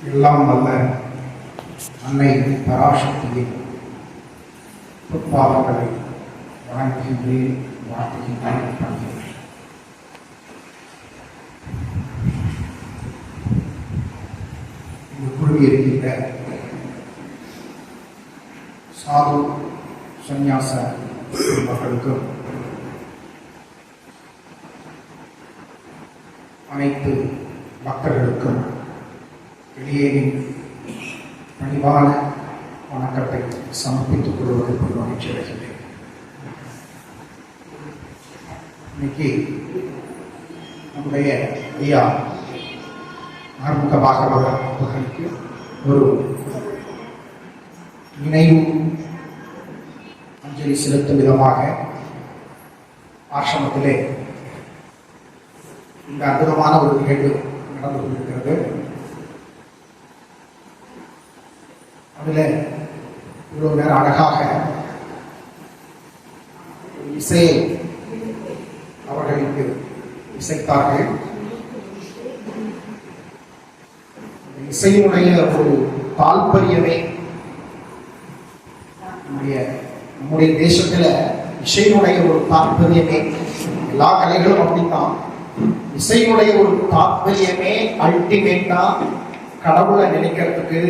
எல்லாம் வல்ல அன்னை பராசக்தியின் பொற்பாதங்களை வணங்குகின்றேன், வாழ்த்துகின்றேன். குழுமியிருக்கின்ற சாது சந்நியாச மக்களுக்கும் அனைத்து பக்தர்களுக்கும் வெளியேறின் பணிவான வணக்கத்தை சமர்ப்பித்துக் கொள்வதற்கு மகிழ்ச்சி அடைகின்றேன். இன்னைக்கு நம்முடைய ஐயா ஆறுமுக பாகவதர் அவர்களுக்கு ஒரு நினைவு அஞ்சலி செலுத்தும் விதமாக ஆசிரமத்திலே இந்த அற்புதமான ஒரு நிகழ்வு நடந்து கொண்டிருக்கிறது. அதில் இவ்வளவு நேரம் அழகாக இசையை அவர்களுக்கு இசைத்தார்கள். இசையினுடைய ஒரு தாற்பயமே நம்முடைய தேசத்துல இசையினுடைய ஒரு தாற்பயமே, எல்லா கலைகளும் அப்படித்தான், இசையினுடைய ஒரு தாற்பயமே அல்டிமேட்டா கடவுளை நினைக்கிறதுக்கு,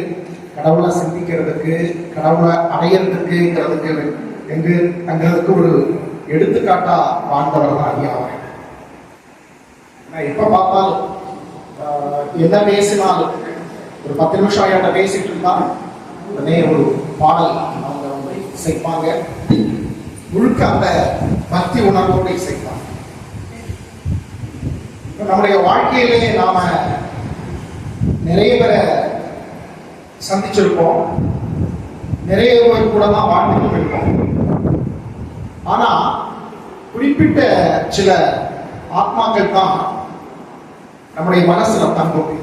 கடவுளை சிந்திக்கிறதுக்கு, கடவுளை அடையிறதுக்குங்கிறதுக்கு அங்கிறதுக்கு ஒரு எடுத்துக்காட்டா வாழ்ந்தவர் தான் ஐயா அவர். எப்ப பார்த்தாலும் என்ன பேசினாலும் ஒரு 10 நிமிஷம் ஐயாட்ட பேசிட்டு இருந்தா உடனே ஒரு பாடல் அவங்க வந்து இசைப்பாங்க. முழுக்க அந்த பக்தி உணர்வோடு இசைப்பாங்க. நம்முடைய வாழ்க்கையிலே நாம நிறைய பேரை சந்திச்சிருப்போம், நிறைய பேர் கூட தான் வாழ்ந்துட்டு இருக்கோம். ஆனா குறிப்பிட்ட சில ஆத்மாக்கள் தான் நம்முடைய மனசுல தங்கும்.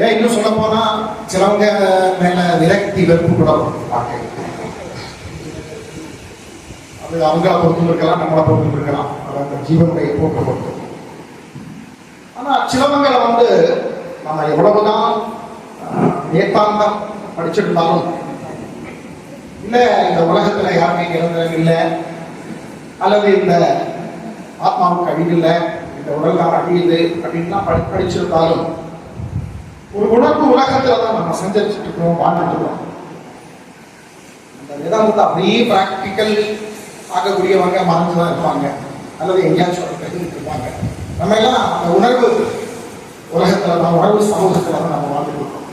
ஏன் இன்னும் சொல்ல போனா சிலவங்க மேல விரக்தி, வெறுப்பு கூட வாழ்க்கை. அது அவங்கள பொறுத்து இருக்கலாம், நம்மளை பொறுத்து இருக்கலாம், அது அந்த ஜீவனுடைய போக்க பொறுத்து. ஆனா சிலவங்களை வந்து நம்ம எவ்வளவுதான் வேதாந்தம் படிச்சிருந்தாலும், இல்ல இந்த உலகத்துல யாருமே இறந்தவங்க இல்லை, அல்லது இந்த ஆத்மாவுக்கு அழிவில்லை, இந்த உடல் தான் அழியுது அப்படின்லாம் படிச்சிருந்தாலும் ஒரு உணர்வு உலகத்துல தான் நம்ம சஞ்சரிச்சுட்டு இருக்கோம், வாழ்ந்துட்டு இருக்கோம். அந்த வேதாந்தத்தை அப்படியே பிராக்டிக்கல் பார்க்கக்கூடியவங்க மறந்துதான் இருப்பாங்க, அல்லது எங்கேயாச்சும் இருப்பாங்க. நம்ம எல்லாம் அந்த உணர்வு உலகத்துல தான், உணர்வு சமூகத்துல தான் நம்ம வாழ்ந்துட்டு இருக்கோம்.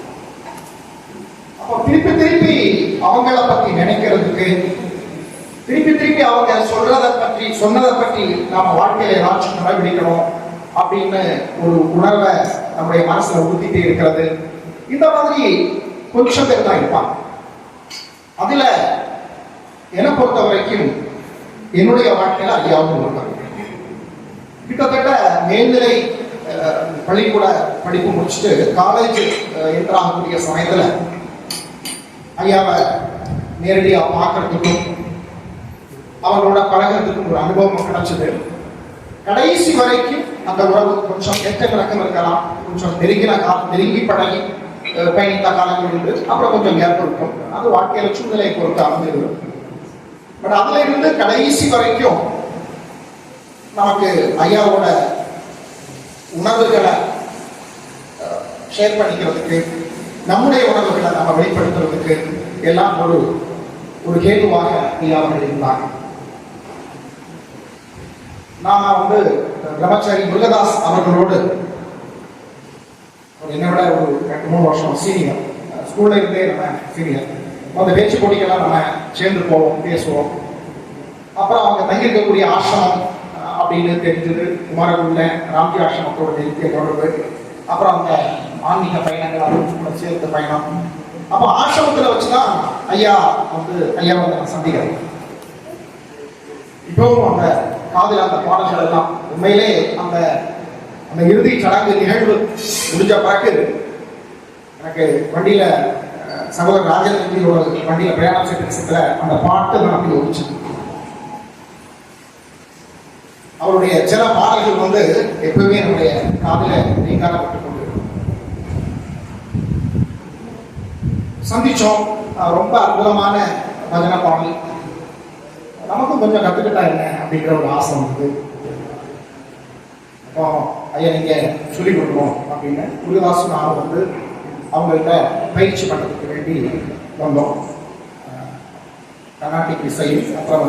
அப்போ திருப்பி திருப்பி அவங்கள பத்தி நினைக்கிறதுக்கு, திருப்பி திருப்பி அவங்க சொன்னதை பற்றி நாம வாழ்க்கையில ஏதாச்சும் கடைபிடிக்கணும் அப்படின்னு ஒரு உணர்வை நம்முடைய மனசுல ஊத்திட்டே இருக்கிறது. இந்த மாதிரி கொஞ்சம் பேர் தான் இருப்பாங்க. அதுல என்னை பொறுத்த வரைக்கும் என்னுடைய வாழ்க்கையில ஐயாவும் இருப்பாங்க. கிட்டத்தட்ட மேல்நிலை பள்ளிக்கூட படிப்பு முடிச்சுட்டு காலேஜ் என்ட்ராகக்கூடிய சமயத்துல ஐயாவை நேரடியா பார்க்கறதுக்கும் அவங்களோட பழகிறதுக்கும் ஒரு அனுபவம் கிடைச்சது. கடைசி வரைக்கும் அந்த உறவு கொஞ்சம் எட்ட கிழக்கம் இருக்கலாம், கொஞ்சம் நெருங்கி பழகி பயணித்த காலங்கள் உண்டு. அப்புறம் கொஞ்சம் கேப் இருக்கும், அது வாழ்க்கையில சூழ்நிலை பொறுத்து அமைந்தது. பட் அதுல இருந்து கடைசி வரைக்கும் நமக்கு ஐயாவோட உணர்வுகளை ஷேர் பண்ணிக்கிறதுக்கு, நம்முடைய உணர்வுகளை நம்ம வெளிப்படுத்துறதுக்கு எல்லாம் ஒரு கேதுவாக ஐயா அவர்கள் இருந்தாங்க. நாம பிரம்மச்சாரி முருகதாஸ் அவர்களோடு என்னை விட ஒரு 2-3 வருஷம் சீனியர், ஸ்கூல்ல இருந்தே நம்ம சீனியர். அந்த பேச்சு போட்டிக்கெல்லாம் நம்ம சேர்ந்து போவோம், பேசுவோம். அப்புறம் அவங்க தங்கியிருக்கக்கூடிய ஆசிரமம் அப்படின்னு தெரிஞ்சது, குமாரகுள்ள ராம்ஜி ஆசிரமத்தோட நெருங்கிய தொடர்பு. அப்புறம் அந்த ஆன்மீக பயணங்கள், அது சேர்த்த பயணம். அப்போ ஆசிரமத்தில் வச்சுதான் ஐயா நான் சந்திக்கிறேன். இப்பவும் அந்த காதில் அந்த பாடல்கள் எல்லாம் உண்மையிலே அந்த இறுதி சடங்கு நிகழ்வு முடிஞ்ச பிறகு எனக்கு வண்டியில சகோதரர் ராஜேந்திரோட வண்டியில பிரயாணம் செய்த அந்த பாட்டு தான் அப்படி ஒழிச்சு. அவருடைய சில பாடல்கள் எப்பவுமே நம்முடைய காதில நீங்காரப்பட்டுக் கொண்டு சந்திச்சோம். ரொம்ப அற்புதமான பஜனை பாடல், நமக்கும் கொஞ்சம் கற்றுக்கிட்டா என்ன அப்படிங்கிற ஒரு ஆசை வந்து. அப்போ ஐயா நீங்க சொல்லிக் கொடுக்கணும் அப்படின்னு முருகதாசு நானும் அவங்கள்ட்ட பயிற்சி பண்ணுறதுக்கு வேண்டி வந்தோம். கர்நாடிக் இசை, அப்புறம்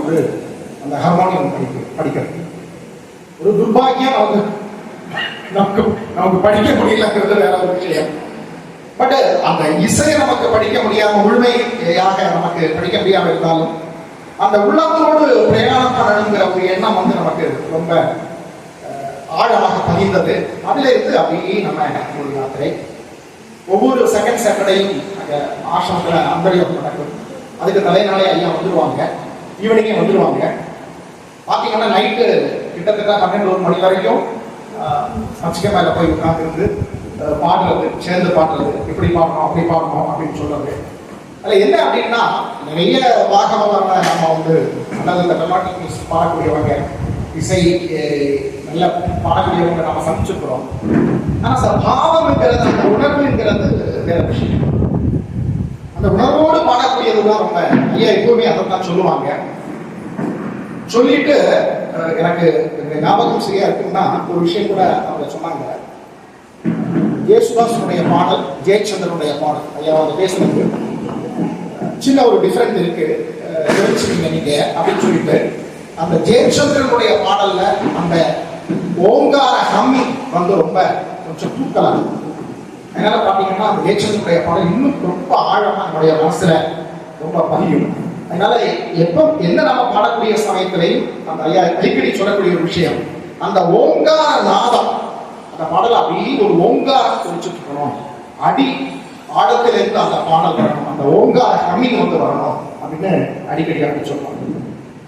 அந்த ஹார்மோனியம் படிக்கிறது. ஒரு துர்பாகியம் நமக்கு படிக்க முடியலங்கிறது வேற ஒரு விஷயம். பட் அந்த இசையை நமக்கு படிக்க முடியாம, முழுமையாக நமக்கு படிக்க முடியாம இருந்தாலும் அந்த உள்ளத்தோடு பிரயாணம் பண்ணணுங்கிற ஒரு எண்ணம் நமக்கு ரொம்ப ஆழமாக பதிந்தது. அதுல இருந்து அப்படியே நம்ம ஒரு யாத்திரை. ஒவ்வொரு செகண்ட் சாட்டர்டேயும் அங்கே ஆசிரமத்தில் அந்தரியம் நடக்கும். அதுக்கு தலைநாளே ஐயா வந்துடுவாங்க, ஈவினிங்கே வந்துடுவாங்க. பார்த்தீங்கன்னா நைட்டு கிட்டத்தட்ட 12-1 மணி வரைக்கும் சச்சிக்க மேலே போய் உட்காந்துருந்து பாடுறது, சேர்ந்து பாடுறது, இப்படி பாடணும் அப்படி பாடணும் அப்படின்னு சொல்றது. அதில் என்ன அப்படின்னா, நிறைய பாகவதான நம்ம நல்ல இந்த கர்நாடிக் மியூசிக் பாடக்கூடியவங்க, இசை நல்ல பாடக்கூடியவங்க நம்ம சந்திச்சிருக்கிறோம். ஆனால் சார் பாவம்ங்கிறது, அந்த உணர்வுங்கிறது வேற விஷயம். அந்த உணர்வோடு பாடக்கூடியதுதான் ரொம்ப ஐயா எப்பவுமே அதை தான் சொல்லுவாங்க. சொல்லிட்டு எனக்கு ஞாபகம் சரியா இருக்குன்னா ஒரு விஷயம் கூட அவங்க சொன்னாங்க. ஜேசுதாசனுடைய பாடல், ஜெயச்சந்திரனுடைய பாடல் ஐயா அவங்க பேசுறது சின்ன ஒரு டிஃபரெண்ட் இருக்கு, நீங்க அப்படின்னு சொல்லிட்டு அந்த ஜெயச்சந்திரனுடைய பாடல்ல அந்த ஓங்கார ஹம்மி ரொம்ப கொஞ்சம் தூக்கலாம். அதனால பாத்தீங்கன்னா அந்த ஜெயச்சந்திரனுடைய பாடல் இன்னும் ரொம்ப ஆழமா நம்முடைய மனசுல ரொம்ப பதியும். அதனால என்ன நம்ம பாடக்கூடிய சமயத்திலையும் அந்த ஐயா அடிக்கடி சொல்லக்கூடிய ஒரு விஷயம், அந்த ஓங்கார நாதம், அந்த பாடல் அப்படியே ஒரு ஓங்காரம் குறிச்சுட்டு இருக்கணும், அடி ஆழத்தில் இருந்து அந்த பாடல் வரணும், அந்த ஓங்கார ஹம்மிங் வரணும் அப்படின்னு அடிக்கடி அப்படி சொல்லுவாங்க.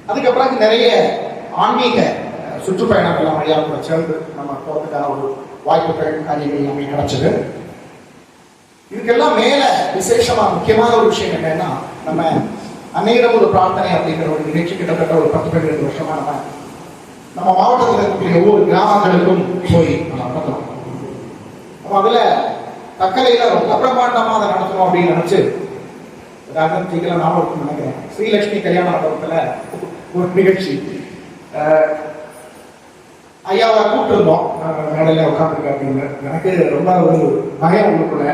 அதுக்கப்புறம் நிறைய ஆன்மீக சுற்றுப்பயணங்கள் ஐயா கூட சேர்ந்து நம்ம போறதுக்கான ஒரு வாய்ப்புகள் காரியங்கள் நமக்கு கிடைச்சது. இதுக்கெல்லாம் மேல விசேஷமா முக்கியமான ஒரு விஷயம் என்னன்னா, நம்ம அன்னையிடம் ஒரு பிரார்த்தனை அப்படிங்கிற ஒரு நிகழ்ச்சி கிட்டத்தட்ட ஒரு 10-12 வருஷமா நம்ம மாவட்டத்தில் இருக்கக்கூடிய ஒவ்வொரு கிராமங்களுக்கும் போய் நம்ம நடத்தணும். அதுல தக்கலையில ரொம்ப பிரமாண்டமா அதை நடத்தணும் அப்படின்னு நினைச்சு நாம நினைக்கிறேன். ஸ்ரீலட்சுமி கல்யாண மண்டபத்துல ஒரு நிகழ்ச்சி ஐயாவை கூப்பிட்டுருந்தோம், மேடையில உட்காந்துருக்க அப்படின்னு. எனக்கு ரொம்ப ஒரு பயம் உள்ளுக்குள்ள,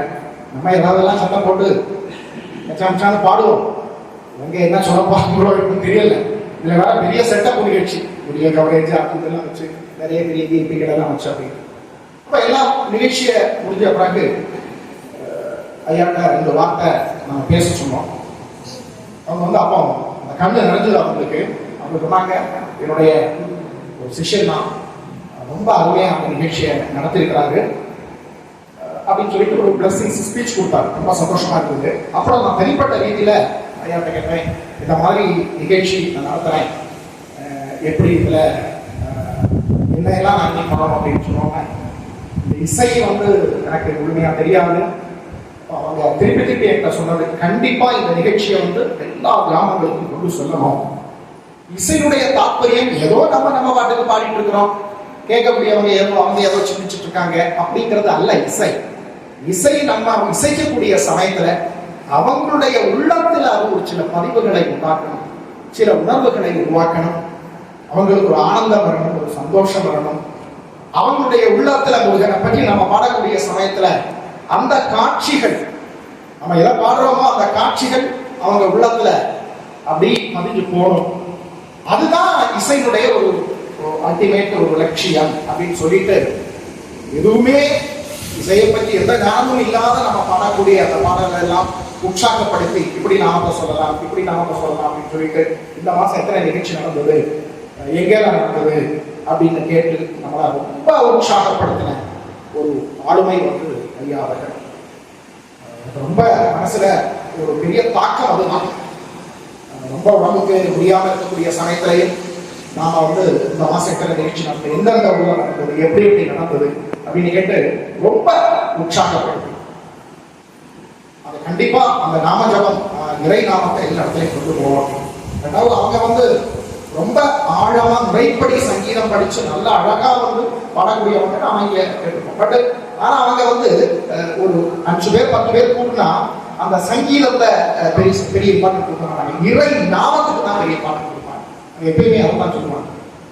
நம்ம ஏதாவதெல்லாம் சத்தம் போட்டு மச்சான்னு பாடுவோம், எங்க என்ன சொல்ல போறோம் தெரியல. இதுல வேற பெரிய செட்டப் நிகழ்ச்சி, பெரிய கவரேஜ் இதெல்லாம் வச்சு நிறைய பெரிய விஐபிகள் எல்லாம் வச்சு அப்படி. அப்ப எல்லாம் நிகழ்ச்சியை முடிஞ்ச பிறகு ஐயாட்ட இந்த வார்த்தை நம்ம பேச சொன்னோம். அவங்க வந்து அப்போ அந்த கண்ணு நிறைஞ்சது அவங்களுக்கு. அவங்க சொன்னாங்க, என்னுடைய ஒரு சிஷ்யன் தான், ரொம்ப அருமையா அந்த நிகழ்ச்சியை நடத்திருக்கிறாரு அப்படின்னு சொல்லிட்டு ஒரு பிளஸிங் ஸ்பீச் கொடுத்தாரு. ரொம்ப சந்தோஷமா இருந்தது. அப்புறம் நான் தனிப்பட்ட ரீதியில ஐயாட்ட கேட்டேன், இந்த மாதிரி நிகழ்ச்சி நான் நடத்துறேன், எப்படி இதுல என்னெல்லாம் நான் இன்னும் பண்ணணும் அப்படின்னு சொல்லுவாங்க. இந்த இசை வந்து எனக்கு முழுமையா தெரியாது. அவங்க திருப்பி திருப்பி என்கிட்ட சொன்னது, கண்டிப்பா இந்த நிகழ்ச்சியை வந்து எல்லா கிராமங்களுக்கும் கொண்டு சொல்லணும். இசையினுடைய தாற்பயம் ஏதோ நம்ம பாட்டுக்கு பாடிட்டு இருக்கிறோம், கேட்கக்கூடியவங்க அவங்க ஏதோ சிந்திச்சுட்டு இருக்காங்க அப்படிங்கிறது அல்ல. இசை நம்ம இசைக்கக்கூடிய சமயத்துல அவங்களுடைய உள்ளத்துல அது ஒரு சில பதிவுகளை உண்டாக்கணும், சில உணர்வுகளை உருவாக்கணும். அவங்களுக்கு ஒரு ஆனந்தம் வரணும், ஒரு சந்தோஷம் வரணும். அவங்களுடைய உள்ளத்துல முருகனை பற்றி நம்ம பாடக்கூடிய சமயத்துல அந்த காட்சிகள், நம்ம எதை பாடுறோமோ அந்த காட்சிகள் அவங்க உள்ளத்துல அப்படி பதிஞ்சு போகணும். அதுதான் இசையினுடைய ஒரு அல்டிமேட் ஒரு லட்சியம் அப்படின்னு சொல்லிட்டு, எதுவுமே இசையை பற்றி எந்த ஞானமும் இல்லாத நம்ம பாடக்கூடிய அந்த பாடல்கள் எல்லாம் உற்சாகப்படுத்தி இப்படி நாம சொல்லலாம், இப்படி நாம சொல்லலாம் அப்படின்னு சொல்லிட்டு, இந்த மாசம் எத்தனை நிகழ்ச்சி நடந்தது, எங்கெல்லாம் நடந்தது அப்படின்னு கேட்டு நம்மளை ரொம்ப உற்சாகப்படுத்தின ஒரு ஆளுமை வந்து ஐயா அவர்கள். ரொம்ப மனசுல ஒரு பெரிய தாக்கம் அதுதான். ரொம்ப உடம்புக்கு முடியாம இருக்கக்கூடிய சமயத்திலையும் நாம வந்து இந்த மாசம் எத்தனை நிகழ்ச்சி நடந்தது, எந்தெந்த ஊர்ல நடந்தது, எப்படி எப்படி நடந்தது அப்படின்னு கேட்டு ரொம்ப உற்சாகப்படுத்தி, அது கண்டிப்பா அந்த நாம ஜபம் இறை நாமத்தை எல்லா இடத்துலையும் கொண்டு போவோம். ரெண்டாவது, அவங்க வந்து ரொம்ப ஆழமா முறைப்படி சங்கீதம் படிச்சு நல்ல அழகா வந்து பாடக்கூடியவங்க நாம இங்க கேட்டுப்போம். பட் ஆனா அவங்க வந்து ஒரு 5 பேர் 10 பேர் கூட்டினா அந்த சங்கீதத்தை பெரிய பெரிய பாட்டு கொடுக்க இறை நாமத்துக்கு தான் பெரிய பாட்டு கொடுப்பாங்க. எப்பயுமே அவதான் சொல்லுவாங்க,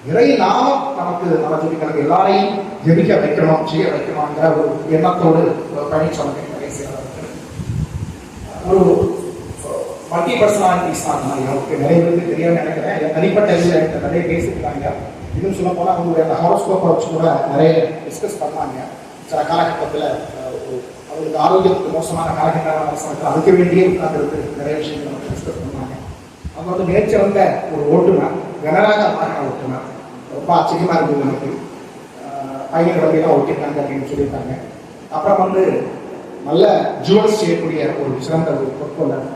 இறை நாமம் நமக்கு நம்ம சொல்லிக்கிறது எல்லாரையும் ஜெபிக்க வைக்கணும், செய்ய வைக்கணுங்கிற ஒரு எண்ணத்தோடு பயணிச்சவங்க ஒரு மல்டி பர்சனாலிட்டிஸ் தான். எனக்கு நிறைய பேருக்கு தெரியாம நினைக்கிறேன், தனிப்பட்ட இதில் நிறைய பேசியிருக்காங்க. இன்னும் சொல்ல போனால் அவங்களுடைய அந்த ஹாரோஸ்கோப்பை வச்சு கூட நிறைய டிஸ்கஸ் பண்ணாங்க. சில காலகட்டத்தில் அவங்களுக்கு ஆரோக்கியத்துக்கு மோசமான காலகட்டமான சமயத்தில் அதுக்கு வேண்டியே உட்கார்ந்து நிறைய விஷயங்கள் நம்ம டிஸ்கஸ் பண்ணாங்க. அவங்க வந்து நேச்சர் வந்த ஒரு ஓட்டுநர், கனராக வாகன ஓட்டுநர். ரொம்ப ஆச்சரியமா இருந்தது எனக்கு. பையன் வண்டியெல்லாம் ஓட்டிருக்காங்க அப்படின்னு சொல்லியிருக்காங்க. அப்புறம் வந்து நல்ல ஜுவல்ஸ் செய்யக்கூடிய ஒரு சிறந்த ஒரு பொற்கொள்ளர்.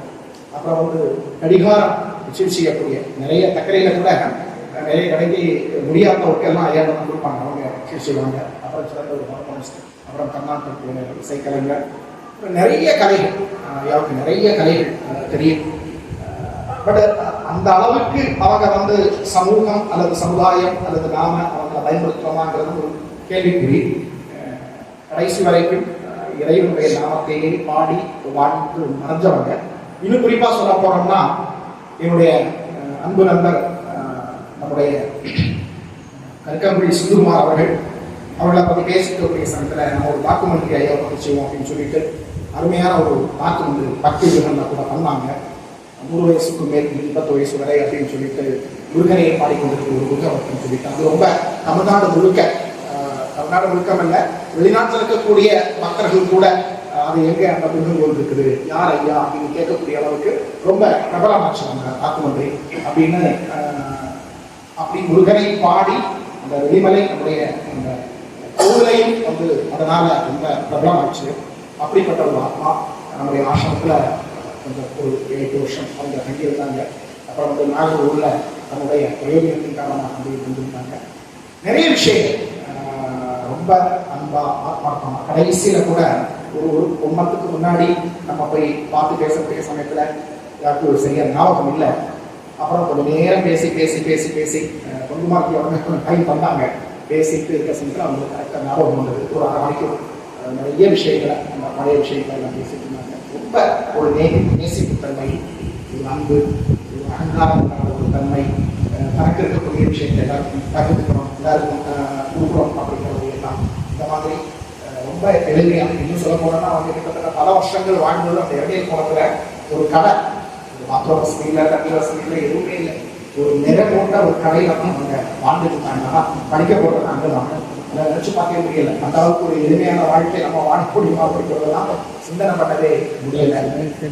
அப்புறம் வந்து கடிகாரம் வச்சு செய்யக்கூடிய நிறைய தக்கரையில கூட நிறைய கடைக்கு முடியாத ஒர்க்கெல்லாம் ஐயா தான் கொடுப்பாங்க, அவங்க வச்சு செய்வாங்க. அப்புறம் சிறந்த ஒரு ஹார்மோனிஸ்ட், அப்புறம் கர்நாடக இசைக்கலைஞர், நிறைய கலைகள் ஐயாவுக்கு நிறைய கலைகள் தெரியும். பட் அந்த அளவுக்கு அவங்க வந்து சமூகம் அல்லது சமுதாயம் அல்லது நாம அவங்களை பயன்படுத்துறோமாங்கிறது ஒரு கேள்விக்குறி. கடைசி வரைக்கும் இறைவனுடைய நாமத்தையே பாடி வாழ்ந்து மறைஞ்சவங்க. இன்னும் குறிப்பா சொல்ல போறோம்னா, என்னுடைய அன்பு நண்பர் நம்முடைய கற்கங்குடி சுகுமார் அவர்களை பற்றி பேசிக்கக்கூடிய சமயத்தில் நம்ம ஒரு டாக்குமெண்ட்ரி ஐயா பற்றி செய்வோம் அப்படின்னு சொல்லிட்டு அருமையான ஒரு டாக்குமெண்ட்ரி பக்தி விதங்களில் கூட பண்ணாங்க. 100 வயசுக்கு மேல் 20 வயசு வரை அப்படின்னு சொல்லிட்டு முருகனையை பாடிக்கொண்டிருக்கிற ஒரு முருகன் அப்படின்னு சொல்லிட்டு, அது ரொம்ப தமிழ்நாடு முழுக்கம் அல்ல, வெளிநாட்டில் இருக்கக்கூடிய பக்தர்கள் கூட அது எங்க அந்த முருகன் இருக்குது, யார் ஐயா அப்படின்னு கேட்கக்கூடிய அளவுக்கு ரொம்ப பிரபலமாச்சு அந்த டாக்குமெண்ட்ரி அப்படின்னு. அப்படி முருகனை பாடி அந்த வெளிமலை நம்முடைய அந்த கோவிலையும் வந்து அதனால ரொம்ப பிரபலமாச்சு. அப்படிப்பட்ட ஒரு ஆத்மா நம்முடைய ஆசிரமத்தில் கொஞ்சம் ஒரு 8 வருஷம் அவங்க தங்கியிருந்தாங்க. அப்புறம் வந்து நாகூர்ல தன்னுடைய பிரயோஜனத்தின் காரணமாக தங்கி இருந்திருந்தாங்க. நிறைய விஷயங்கள் ரொம்ப அன்பா ஆத்மார்த்தமா. கடைசியில கூட ஒரு ஒன்றத்துக்கு முன்னாடி நம்ம போய் பார்த்து பேசக்கூடிய சமயத்துல யாருக்கு ஒரு சரியா ஞாபகம் இல்லை. அப்புறம் கொஞ்சம் நேரம் பேசி பொதுமார்த்தி உடனே கொஞ்சம் டைம் பண்ணாங்க. பேசிட்டு இருக்க சமயத்தில் அவங்களுக்கு கரெக்டாக ஞாபகம் வந்தது. ஒரு 1/2 மணிக்கு நிறைய விஷயங்களை அந்த பழைய விஷயங்களை எல்லாம் பேசிட்டு இருந்தாங்க. ரொம்ப ஒரு நேசிப்பு தன்மை, ஒரு அன்பு, ஒரு அகங்காரம் ஒரு தன்மை, தனக்கு இருக்கக்கூடிய விஷயத்தை எல்லாருக்கும் பகிர்ந்துக்கணும், எல்லாருக்கும் கொடுக்கணும் அப்படிங்கிறது எல்லாம். இந்த மாதிரி ரொம்ப எளிமையாக இன்னும் சொல்ல போனோம்னா அவங்க கிட்டத்தட்ட பல வருஷங்கள் வாழ்ந்தது அந்த இடையே கோணத்துல ஒரு கடை, பாத்ரூம் வசதி இல்லை, தண்ணி வசதி இல்லை, எதுவுமே இல்லை. ஒரு நிறை போட்ட ஒரு கடையில் அவங்க வாழ்ந்துட்டு இருந்தாங்கன்னா படிக்க போட்டது அங்கே தான். அதை நினச்சி பார்க்கவே முடியலை. அந்த அளவுக்கு ஒரு எளிமையான வாழ்க்கை நம்ம வாழ முடியுமா அப்படிங்கிறதெல்லாம் சிந்தனை பண்ணவே முடியலை.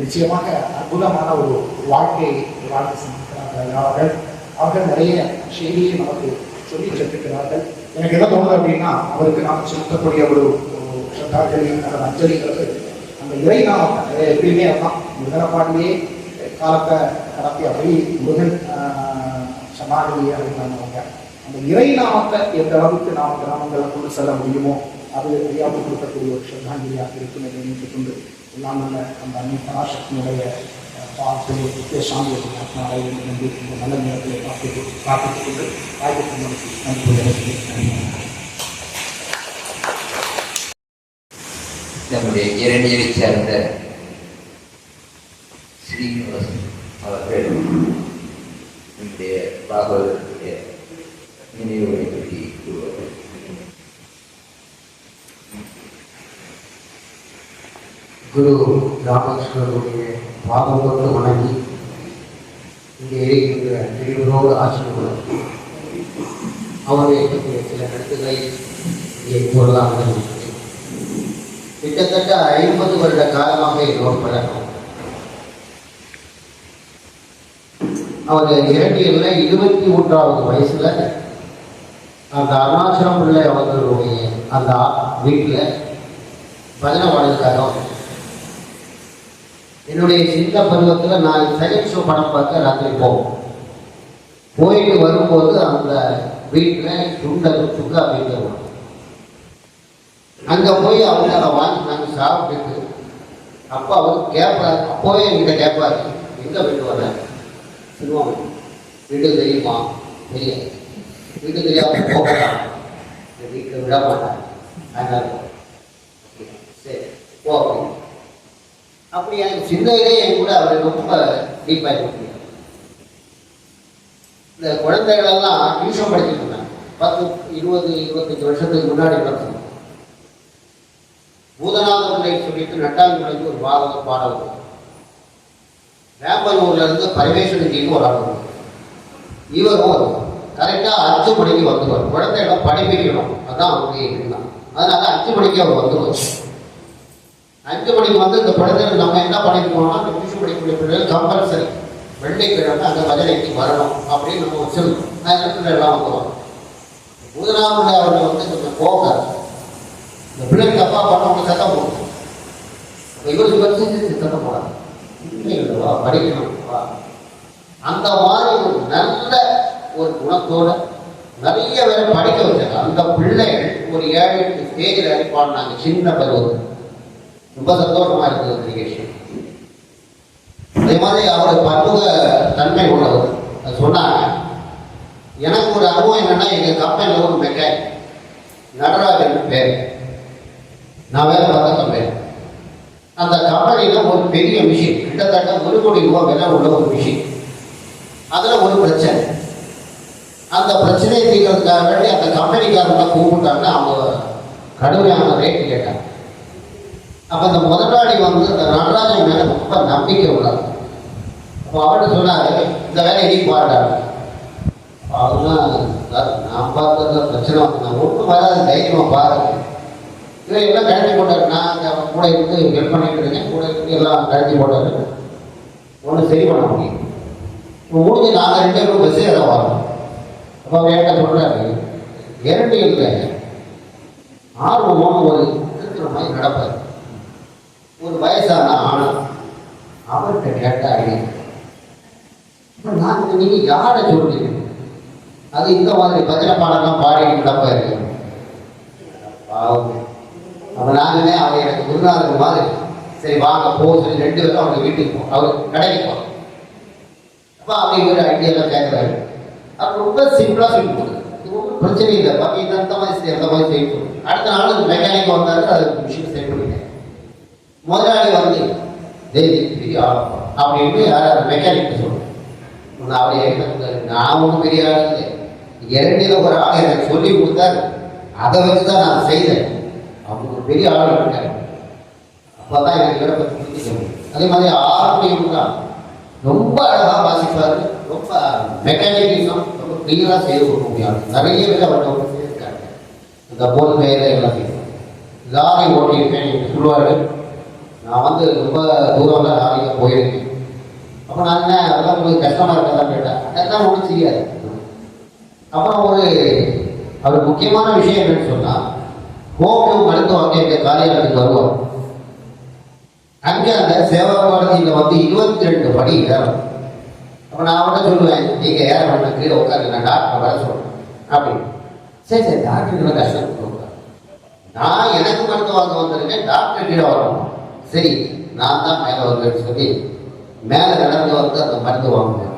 நிச்சயமாக அற்புதமான ஒரு வாழ்க்கை வாழ்க்கை செஞ்சிருக்கிறார்கள். அவர்கள் நிறைய செய்தியை நமக்கு சொல்லி சென்றிருக்கிறார்கள். எனக்கு என்ன தோணுது அப்படின்னா, அவருக்கு நாம் செலுத்தக்கூடிய ஒரு ஸ்ரத்தாஞ்சலி அல்லது அஞ்சலிங்கிறது அந்த இறை நாமத்தை எப்பயுமே அதுதான். முருகனப்பாடியே காலத்தை கடத்தி அப்படி முருகன் சமாதி அப்படின்னாங்க. அந்த இறை நாமத்தை எந்த அளவுக்கு நாம் கிராமங்களை கொண்டு செல்ல முடியுமோ அது அறியாமல் கொடுக்கக்கூடிய ஒரு ஸ்ரத்தாஞ்சலியாக இருக்கும் என்று நினைத்துக் கொண்டு எல்லாம் நல்ல அந்த அன்னை பராசக்தியினுடைய பார்த்து சாமியை அடைய வேண்டும் என்று இந்த நல்ல நேரத்தில் பிரார்த்தித்துக் கொண்டு நம்முடைய இரண்டியரை சேர்ந்த ஸ்ரீனிவாசன் அவர்கள் நம்முடைய பாகவதற்குரிய நினைவுகளை பற்றி கூறுவார்கள். குரு ராமகிருஷ்ணருடைய பாகவதற்கு வணங்கி இங்கே இருக்கின்ற திருவரோடு ஆசிரியர் அவருடைய சில கருத்துக்களை இங்கே கூறலாம். கிட்டத்தட்ட 50 வருட காலமாக என்னோட பழக்கம். அவர் இரண்டியல்ல 23வது வயசுல அந்த அருணாச்சலம் பிள்ளை அவர்களுடைய அந்த வீட்டில் பஜனை பாடுறதுக்காக என்னுடைய சின்ன பருவத்தில் நான் செகண்ட் ஷோ படம் பார்க்க ராத்திரி போயிட்டு வரும்போது அந்த வீட்டில் சுண்டல் சுக்கா வீட்டில் அங்கே போய் அவங்க அதை வாங்கி நாங்கள் சாப்பிட்டுட்டு அப்போ அவர் கேட்பார். அப்போவே என்கிட்ட கேட்பார், எங்கே வீட்டு வர சினிமா வீட்டுக்கு தெரியுமா? தெரியாது. வீட்டுக்கு தெரியாம போகலாம், வீட்டில் விட மாட்டாங்க. அதனால சரி போ அப்படின்னு. அப்படி எனக்கு சிந்தையிலே என் கூட அவர் ரொம்ப டீப்பாக முடியாது. இந்த குழந்தைகளெல்லாம் டியூஷன் படிச்சுட்டு இருந்தாங்க. 10, 20, 25 வருஷத்துக்கு முன்னாடி நடக்கும். பூதநாத பிள்ளை சொல்லிட்டு நட்டாங்குடிக்கு ஒரு பாடம். வேம்பலூர்ல இருந்து பரமேஸ்வரன் ஒரு ஆள் வரும். இவரும் வருவார். கரெக்டாக 5 மணிக்கு வந்துடுவார். குழந்தைகளை படிப்பிக்கணும், அதான் அவருடைய எண்ணம். அதனால 5 மணிக்கு அவர் வந்துடுவார். 5 மணிக்கு வந்து இந்த குழந்தைகள் நம்ம என்ன பண்ணிக்கணும்னா, அந்த டியூஷன் படிக்கக்கூடிய பிள்ளைகள் கம்பல்சரி வெள்ளிக்கிழமை அந்த பஜனைக்கு வரணும் அப்படின்னு நம்ம வச்சிருக்கோம். அந்த எல்லாம் வந்துடுவாங்க. பூதநாத அவர்கள் வந்து கொஞ்சம் போகாது. இந்த பிள்ளைக்கு அப்பா பண்ணவங்க சத்தம் போடும். இப்போ இவருக்கு சத்தம் போடாது. இல்லைங்களா, படிக்கணும்ப்பா. அந்த மாதிரி ஒரு நல்ல ஒரு குணத்தோட நிறைய பேரை படிக்க வச்சாங்க. அந்த பிள்ளைகள் ஒரு 7-8 ஸ்டேஜில் அடிப்பாடினாங்க சின்ன பருவம். ரொம்ப சந்தோஷமா இருக்குது அந்த நிகழ்ச்சி. அதே மாதிரி அவர் பன்முக தன்மை உள்ளவர். அது சொன்னாங்க. எனக்கு ஒரு அனுபவம் என்னன்னா, எங்கள் கம்பெனியில் ஒரு மெக்கானிக் நடராஜன் பேர், நான் வேலை பார்த்த கம்பெனி. அந்த கம்பெனியில் ஒரு பெரிய மிஷின், கிட்டத்தட்ட 1 கோடி ரூபாய் விலை உள்ள ஒரு மிஷின். அதில் ஒரு பிரச்சனை. அந்த பிரச்சனையை தீர்க்கிறதுக்காக வேண்டி அந்த கம்பெனிக்காரங்க கூப்பிட்டாங்க. அவங்க கடுமையான ரேட்டு கேட்டாங்க. அப்போ இந்த முதலாளி வந்து இந்த நடராஜன் மேலே ரொம்ப நம்பிக்கை உள்ளார். அப்போ அவர்கிட்ட சொன்னார், இந்த வேலையை நீ பாடுறாரு. அவர்லாம் நான் பார்த்தது பிரச்சனை வந்து நான் ஒன்றும் வராது, தைரியமாக பாருங்க. இதை எல்லாம் கழட்டி போட்டார். நான் கூட இருந்து ஹெல்ப் பண்ணிட்டு இருக்கேன். கூட இருந்து எல்லாம் கழட்டி போட்டார். ஒன்றும் சரி பண்ண முடியும். இப்போ முடிஞ்சு நாங்கள் 2 பேரும் பஸ்ஸே எல்லாம் வரோம். அப்போ அவர் ஏட்ட சொல்கிறாரு, 2 இல்லை ஆர்வமான ஒரு இருக்கிற மாதிரி நடப்பார். ஒரு வயசான ஆணம் அவர்கிட்ட கேட்டாரு, இப்போ நான் நீங்கள் யாரை சொல்றீங்க? அது இந்த மாதிரி பஜனை பாடலாம் பாடிட்டு நடப்பாரு. அப்போ நாங்களே அவர் எனக்கு குருநாதர் மாதிரி, சரி வாங்க போ சொல்லி 2 பேரும் அவங்க வீட்டுக்கு போ, அவர் கடைக்கு போ. அப்போ அவங்க ஒரு ஐடியாலாம் கேட்குறாரு. அப்போ ரொம்ப சிம்பிளாக சொல்லி போகுது. இது ஒன்றும் பிரச்சனை இல்லை, பாக்கி இந்த மாதிரி அந்த மாதிரி செய்யணும். அடுத்த நாள் மெக்கானிக் வந்தாரு, அது மிஷின் சரி பண்ணிட்டேன். முதலாளி வந்து பெரிய ஆளும் அப்படின்னு மெக்கானிக் சொல்லுவேன். அவர் என்ன, நான் ஒன்றும் பெரிய ஆள் இல்லை, 2 ஒரு ஆள் எனக்கு சொல்லி கொடுத்தாரு, அதை வச்சு தான் நான் செய்தேன். அவங்க ஒரு பெரிய ஆள் இருக்காரு. அப்போ தான் எனக்கு இதை பற்றி தெரிஞ்சுக்கணும். அதே மாதிரி ஆர்மியும் தான் ரொம்ப அழகாக வாசிப்பார். ரொம்ப மெக்கானிசம் ரொம்ப கிளியராக செய்து கொடுக்க முடியாது. நிறைய பேர் அவர்கிட்ட செய்திருக்காங்க. இந்த போல் வேலை எல்லாம் செய்வாங்க. லாரி ஓட்டியிருக்கேன் என்று சொல்லுவார்கள். நான் வந்து ரொம்ப தூரம்லாம் லாரியில் போயிருக்கேன். அப்போ நான் என்ன அதெல்லாம் உங்களுக்கு கஷ்டமாக இருக்கதான் கேட்டேன். அதெல்லாம் ஒன்றும் செய்யாது. அப்புறம் அவர் முக்கியமான விஷயம் என்னன்னு சொன்னால், ஹோமியோ மருத்துவம் அங்கே எங்கள் காரியாலயத்துக்கு வருவார். அங்கே அந்த சேவாபாரதியில் வந்து 22 படி ஏறணும். அப்போ நான் அவன்கிட்ட சொல்லுவேன், நீங்கள் ஏற வேண்டாம், கீழே உட்காந்து நான் டாக்டர் வர சொல்கிறேன் அப்படின்னு. சரி டாக்டருக்கு கஷ்டம் கொடுக்குறேன். நான் எனக்கு மருத்துவம் வாங்க வந்திருக்கேன், டாக்டர் கீழே வரணும். சரி நான் தான் மேலே வந்தேன்னு சொல்லி மேலே நடந்து வந்து அந்த மருந்து வாங்குவேன்.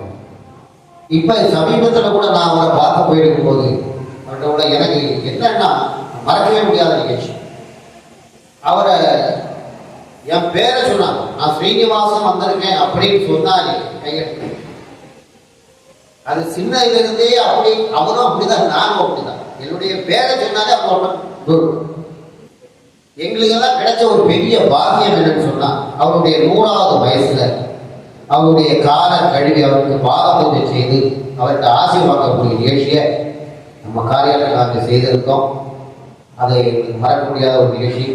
இப்போ சமீபத்தில் கூட நான் அவரை பார்க்க போயிருக்கும் போது அவர்கிட்ட கூட எனக்கு என்னன்னா மறக்கவே முடியாத நிகழ்ச்சி. அவரை என் பேரை சொன்னாங்க. நான் ஸ்ரீனிவாசன் வந்திருக்கேன் அப்படின்னு சொன்னாலே கையெழுத்து. அது சின்ன இருந்தே அப்படி அவரும் அப்படிதான், நானும் அப்படிதான். என்னுடைய பேரை சொன்னாலே அவரோட எங்களுக்கெல்லாம் கிடைச்ச ஒரு பெரிய பாக்கியம் என்னன்னு சொன்னா, அவருடைய 100வது வயசுல அவருடைய கால கழுவி அவருக்கு பாதபூஜை செய்து அவர்கிட்ட ஆசை வாங்கக்கூடிய நிகழ்ச்சியை நம்ம காரியாலயம் நாங்கள் செய்திருக்கோம். அதை மறக்க முடியாத ஒரு நிகழ்ச்சி.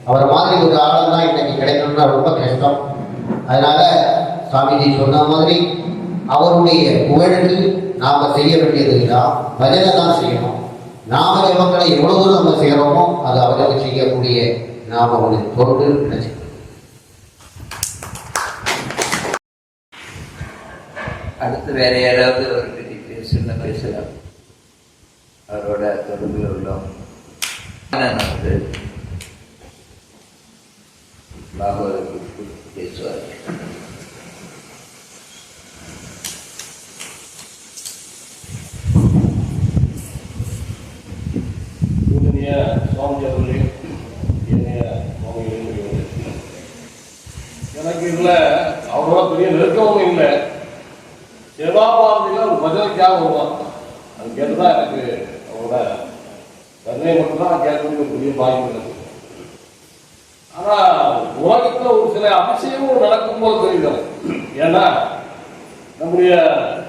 அவரை மாதிரி ஒரு ஆளுந்தான் இன்னைக்கு கிடைக்கணும்னா ரொம்ப கஷ்டம். அதனால சுவாமிஜி சொன்ன மாதிரி அவருடைய புகழுக்கு நாம் செய்ய வேண்டியதுதான் பஜனை தான் செய்யணும். நாம மக்களை எவ்வளவு தூரம் நம்ம செய்யறோமோ அது அவருக்கு செய்யக்கூடிய நாம ஒரு பொருட்டு நினைச்சு. அடுத்து வேற யாராவது அவரை பற்றி பேசலாம். அவரோட தொடர்பில் உள்ளோம் வந்து பாகவதற்கு பேசுவார். சுவாமி அவர்களே, எனக்கு இதுல அவரோட பெரிய நெருக்கமும் இல்லை. சேவாபாரதியில் ஒரு பஜனைக்காக வருவான். அது கேட்டுதான் எனக்கு அவரோட கருணை மட்டும்தான் கேட்கக்கூடிய ஒரு பெரிய பாயம் எனக்கு. ஆனா உலகத்துல ஒரு சில அதிசயமும் நடக்கும் போது தெரிகிறது. ஏன்னா நம்முடைய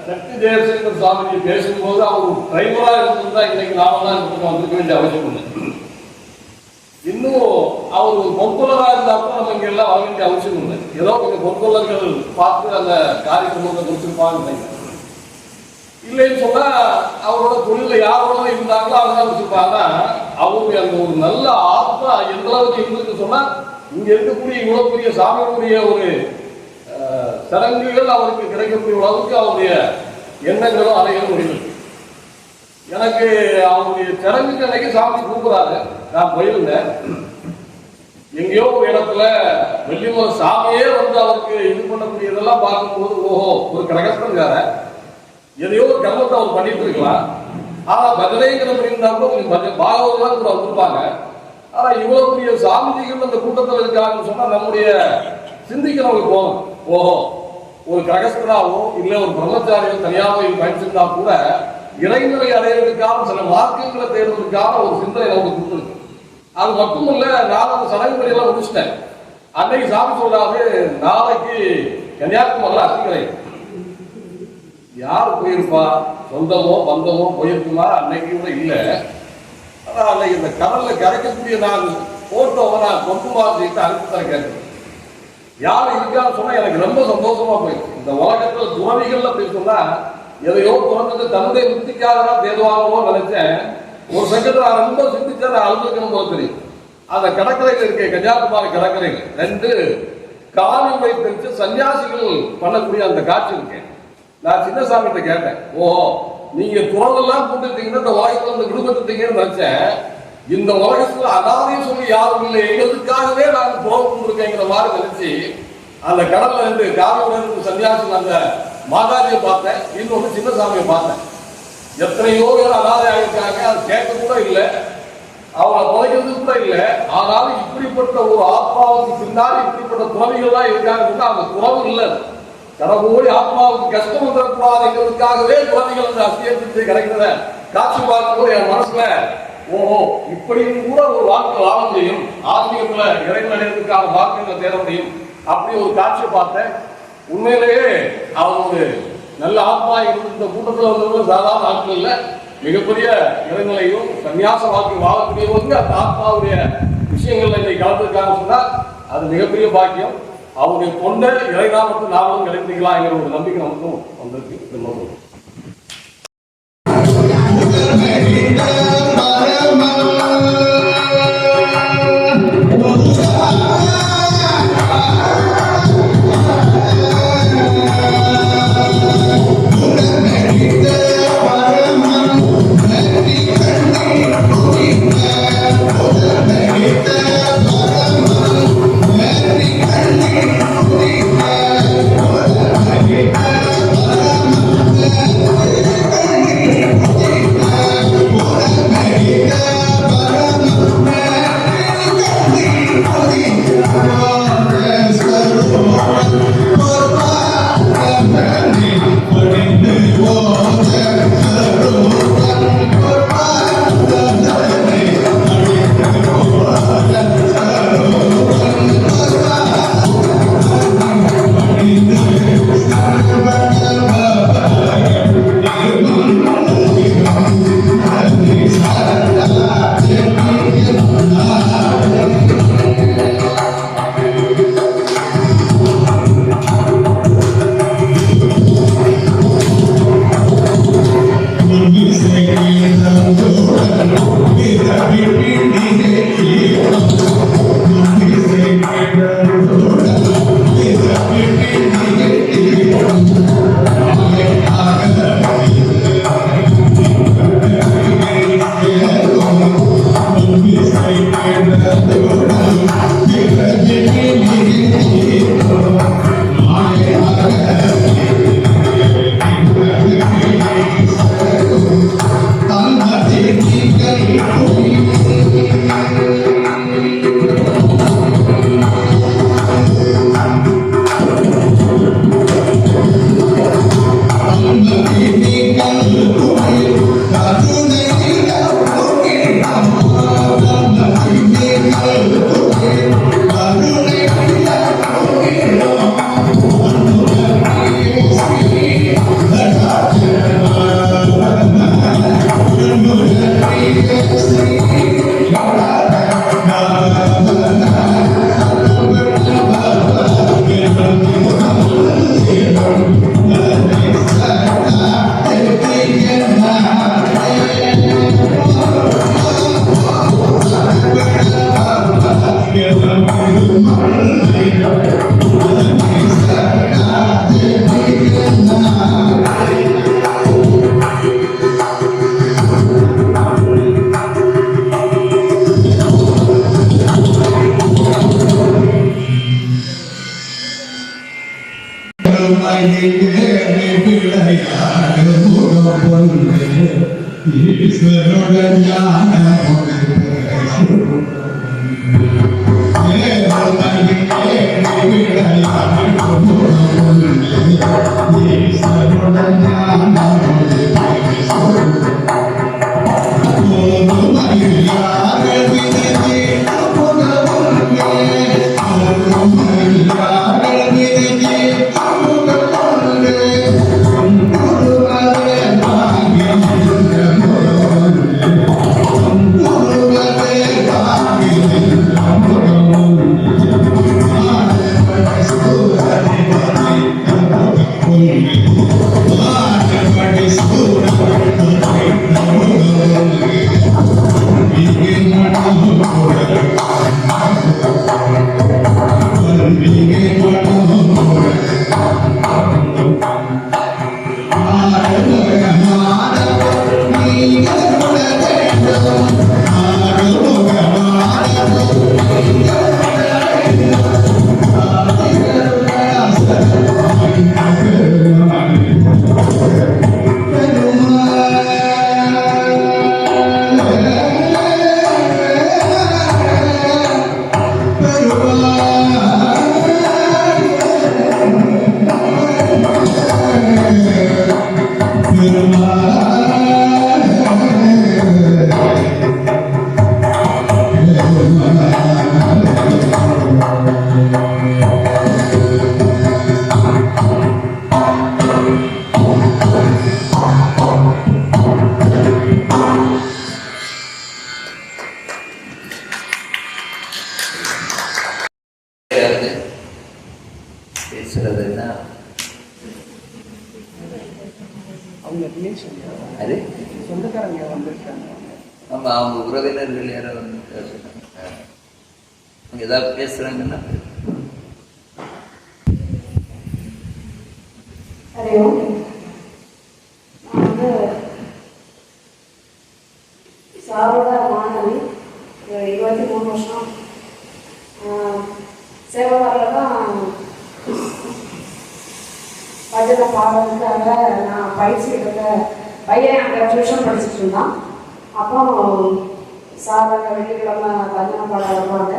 சக்தி ஜெயசேகர் சுவாமிஜி பேசும்போது அவர் டிரைவரா இருந்திருந்தா இன்னைக்கு நாம தான் வந்திருக்க வேண்டிய அவசியம் இல்லை. இன்னும் அவர் ஒரு பொற்கொள்ளரா இருந்தா கூட நம்ம இங்க எல்லாம் வர வேண்டிய அவசியம் இல்லை. ஏதோ கொஞ்சம் பொற்கொள்ளர்கள் பார்த்து அந்த காரியக்கிரமத்தை கொடுத்துருப்பாங்க. இல்லைன்னு சொன்னா அவரோட தொழில யாரோட இருந்தாங்களோ அவங்க வச்சிருப்பாங்க. அவருடைய அந்த ஒரு நல்ல ஆத்மா எந்த அளவுக்கு இருந்துன்னு சொன்னா, இங்க இருக்கக்கூடிய இவ்வளவு பெரிய சாமியுடைய ஒரு சடங்குகள் அவருக்கு கிடைக்கக்கூடிய அளவுக்கு அவருடைய எண்ணங்களும் அலைகளும் முடிவு. எனக்கு அவருடைய சடங்குக்கு அன்னைக்கு சாமி கூப்பிடாரு. நான் போயிருந்தேன். எங்கேயோ ஒரு இடத்துல வெள்ளிமலை சாமியே வந்து அவருக்கு இது பண்ணக்கூடியதெல்லாம் பார்க்கும்போது, ஓஹோ, ஒரு கடகஸ்தன்கார எதையோ ஒரு கர்மத்தை அவர் பண்ணிட்டு இருக்கலாம். ஆனா பஜனைங்கிற இருந்தா கூட கொஞ்சம் பாகவதெல்லாம் கூட வந்திருப்பாங்க. ஆனா இவ்வளவு பெரிய சாமிஜிகள் அந்த கூட்டத்தில் இருக்காங்கன்னு சொன்னா நம்முடைய சிந்திக்க நமக்கு போகணும். ஓஹோ, ஒரு கிரகஸ்தனாவோ இல்ல ஒரு பிரம்மச்சாரியோ தனியாவோ பயணிச்சிருந்தா கூட இறைநிலை அடையிறதுக்கான சில மார்க்கங்களை தேடுவதற்கான ஒரு சிந்தனை நமக்கு கொடுத்துருக்கு. அது மட்டுமல்ல, நான் அந்த சடங்குகளை எல்லாம் முடிச்சிட்டேன். அன்னைக்கு சாமி சொல்றாரு, நாளைக்கு கன்னியாகுமரியில் அத்திக்கரை. யாரு போயிருப்பா? சொந்தமோ பந்தமோ போயிருக்குமா? அன்னைக்கு கூட இல்லை. ஆனா அன்னைக்கு இந்த கடல்ல கரைக்கக்கூடிய நான் போட்டோவை நான் கொண்டுமா செய்து அனுப்பித்தான் கேட்கிறேன். யாரு இருக்கான்னு சொன்னா எனக்கு ரொம்ப சந்தோஷமா போயிருக்கு. இந்த உலகத்துல துறவிகள் அப்படின்னு சொன்னா எதையோ துறந்துட்டு தன்னுடைய முத்திக்காக தேடுவாங்களோ நினைச்சேன். ஒரு செகண்ட் நான் ரொம்ப சிந்திச்சா நான் அழுதுக்கணும் போது தெரியும். அந்த கடற்கரையில் இருக்க கன்னியாகுமரி கடற்கரையில் 2 காவி வைத்து சன்னியாசிகள் பண்ணக்கூடிய அந்த காட்சி இருக்கேன். நான் சின்னசாமிகிட்ட கேட்டேன், ஓஹோ, நீங்க துறவெல்லாம் போட்டுட்டீங்கன்னா இந்த உலகத்துல இந்த விடுபட்டுட்டீங்கன்னு நினைச்சேன். இந்த உலகத்துல அனாதையும் சொல்லி யாரும் இல்லை, எங்களுக்காகவே நாங்க துறவு கொண்டிருக்கேங்கிற மாதிரி நினைச்சு அந்த கடல்ல இருந்து காவியோட இருந்து சன்னியாசி அந்த மாதாஜியை பார்த்தேன். இன்னொன்று சின்னசாமியை பார்த்தேன். எத்தனையோ பேர் அனாதை ஆகிருக்காங்க. அது கேட்க கூட இல்லை, அவங்களை தொலைக்கிறது கூட இல்லை. ஆனாலும் இப்படிப்பட்ட ஒரு ஆத்மாவுக்கு பின்னாடி இப்படிப்பட்ட துறவிகள்லாம் இருக்காங்க. அந்த துறவு இல்லை, கடவுளை ஆத்மாவுக்கு கஷ்டம் வந்துடக்கூடாதுங்கிறதுக்காகவே துறவிகள் அந்த அத்தியத்தை கிடைக்கிறத காட்சி பார்க்கும்போது என் மனசுல, ஓஹோ, இப்படியும் கூட ஒரு வாழ்க்கை வாழ முடியும், ஆத்மீகத்துல இறைவனடைவதற்கான வாக்குகளை தேட முடியும். அப்படி ஒரு காட்சியை பார்த்தேன். உண்மையிலேயே அவர் ஒரு நல்ல ஆத்மா இந்த கூட்டத்தில் வந்தவங்க சாதாரண ஆட்கள் இல்லை, மிகப்பெரிய இளைஞரையும் சன்னியாச வாழ்க்கை வாழக்கூடியவங்க அந்த ஆத்மாவுடைய விஷயங்கள்ல இன்னைக்கு கலந்துருக்காங்க சொன்னால் அது மிகப்பெரிய பாக்கியம். அவருடைய தொண்டை இறைநாமத்து நாமளும் கிடைக்கலாம் என்கிற ஒரு நம்பிக்கை நமக்கும் வந்திருக்கு. இந்த நோக்கம் பேசுறதுன்னா அவங்க ரிலேஷன் அது சொந்தக்காரங்க வந்திருக்காங்க. ஆமா, அவங்க உறவினர்கள் யாரோ வந்து பேசுறாங்க. அவங்க ஏதாவது பேசுறாங்கன்னா ஹலோ, நான் வந்து சாரோட மாணவி. 23 வருஷம் சேவாரில் தான் பஜனை பாடுறதுக்காக நான் பயிற்சி எடுக்க பையன் அங்கே டியூஷன் படிச்சுட்டு இருந்தான். அப்புறம் சார் அங்கே வெள்ளிக்கிழமை பஜனை பாட வருவாங்க.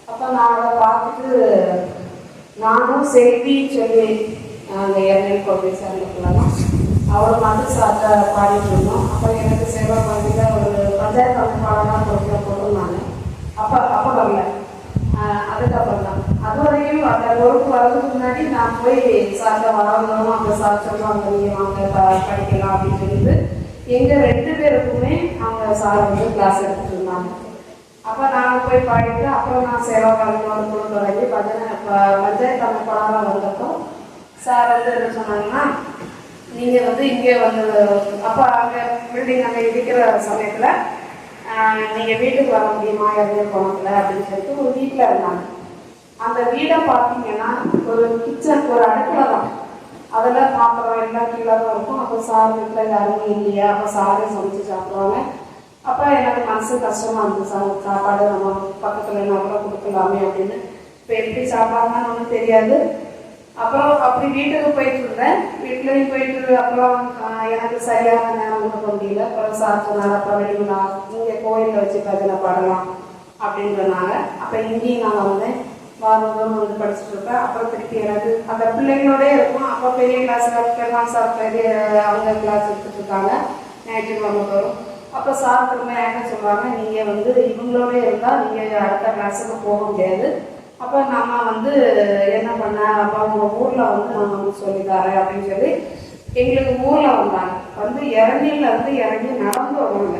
அப்போ நான் அதை பார்த்துட்டு நானும் செல்வி சொல்லி அங்கே எண்ணெய் கோவில் சேர்ந்துக்கலாம் அவள் மட்டும் சார்ட்ட பாடிட்டு இருந்தோம். அப்போ எனக்கு சேவா பகுதியில் ஒரு பஞ்சாயத்து அமைப்பாளராக போட்டிருந்தாங்க. அப்போ வரல, அதுக்கப்புறம் தான். அது வரைக்கும் அந்த பொறுப்பு வர்றதுக்கு முன்னாடி நான் போய் சார்ட்ட வரவங்களும் அந்த சார் சொல்லுவாங்க நீங்கள் வாங்க படிக்கலாம் அப்படின்னு சொல்லிட்டு எங்கள் 2 பேருக்குமே அவங்க சார் வந்து கிளாஸ் எடுத்துட்டு இருந்தாங்க. அப்போ நாங்கள் போய் பாடிட்டு அப்புறம் நான் சேவா பகுதியோட குழு தொடங்கி பஞ்சாயத்து அமைப்பாளராக வந்தப்போ சார் வந்து என்ன சொன்னாங்கன்னா, நீங்கள் வந்து இங்கே வந்து அப்போ அங்கே பில்டிங் அங்கே இருக்கிற சமயத்தில் நீங்கள் வீட்டுக்கு வர முடியுமா இறங்கிய போனதில் அப்படின்னு சொல்லிட்டு ஒரு வீட்டில் இருந்தாங்க. அந்த வீடை பார்த்தீங்கன்னா ஒரு கிச்சன், ஒரு அடுக்கலை தான். அதில் பாத்திரம் எல்லாம் கீழே தான் இருக்கும். அப்போ சார் வீட்டில் யாருமே இல்லையா, அப்போ சாரே சமைச்சு சாப்பிடுவாங்க. அப்போ எனக்கு மனசு கஷ்டமாக இருந்துச்சு, சாப்பாடு நம்ம பக்கத்தில் என்ன கூட கொடுக்கலாமே அப்படின்னு. இப்போ எப்படி சாப்பிட்றாங்கன்னு ஒன்றும் தெரியாது. அப்புறம் அப்படி வீட்டுக்கு போயிட்டு இருந்தேன். வீட்லேயும் போயிட்டு அப்புறம் எனக்கு சரியான நேரம் கொடுக்க முடியல. அப்புறம் சார் சொன்னாங்க, அப்புறம் வெளியில இங்கே கோயிலில் வச்சு பஜனை பாடலாம் அப்படின்றனால அப்போ இங்கேயும் நான் வந்தேன். வாரம் வந்து படிச்சுட்டு இருப்பேன். அப்புறம் திருப்பி எனக்கு அந்த பிள்ளைங்களோடய இருக்கும். அப்போ பெரிய கிளாஸில் பெருமாள் சார் பெரிய அவங்க கிளாஸ் எடுத்துட்டு இருக்காங்க, ஞாயிற்றுக்கிழமை வரும். அப்போ சார் திரும்ப என்ன சொல்கிறாங்க, நீங்கள் வந்து இவங்களோட இருந்தால் நீங்கள் அடுத்த கிளாஸுக்கு போக முடியாது. அப்போ நம்ம வந்து என்ன பண்ண, அப்போ அவங்க ஊரில் வந்து நான் வந்து சொல்லித்தரேன் அப்படின்னு சொல்லி எங்களுக்கு ஊரில் வந்தாங்க. வந்து இறங்கிலேருந்து இறங்கி நடந்து வருவாங்க.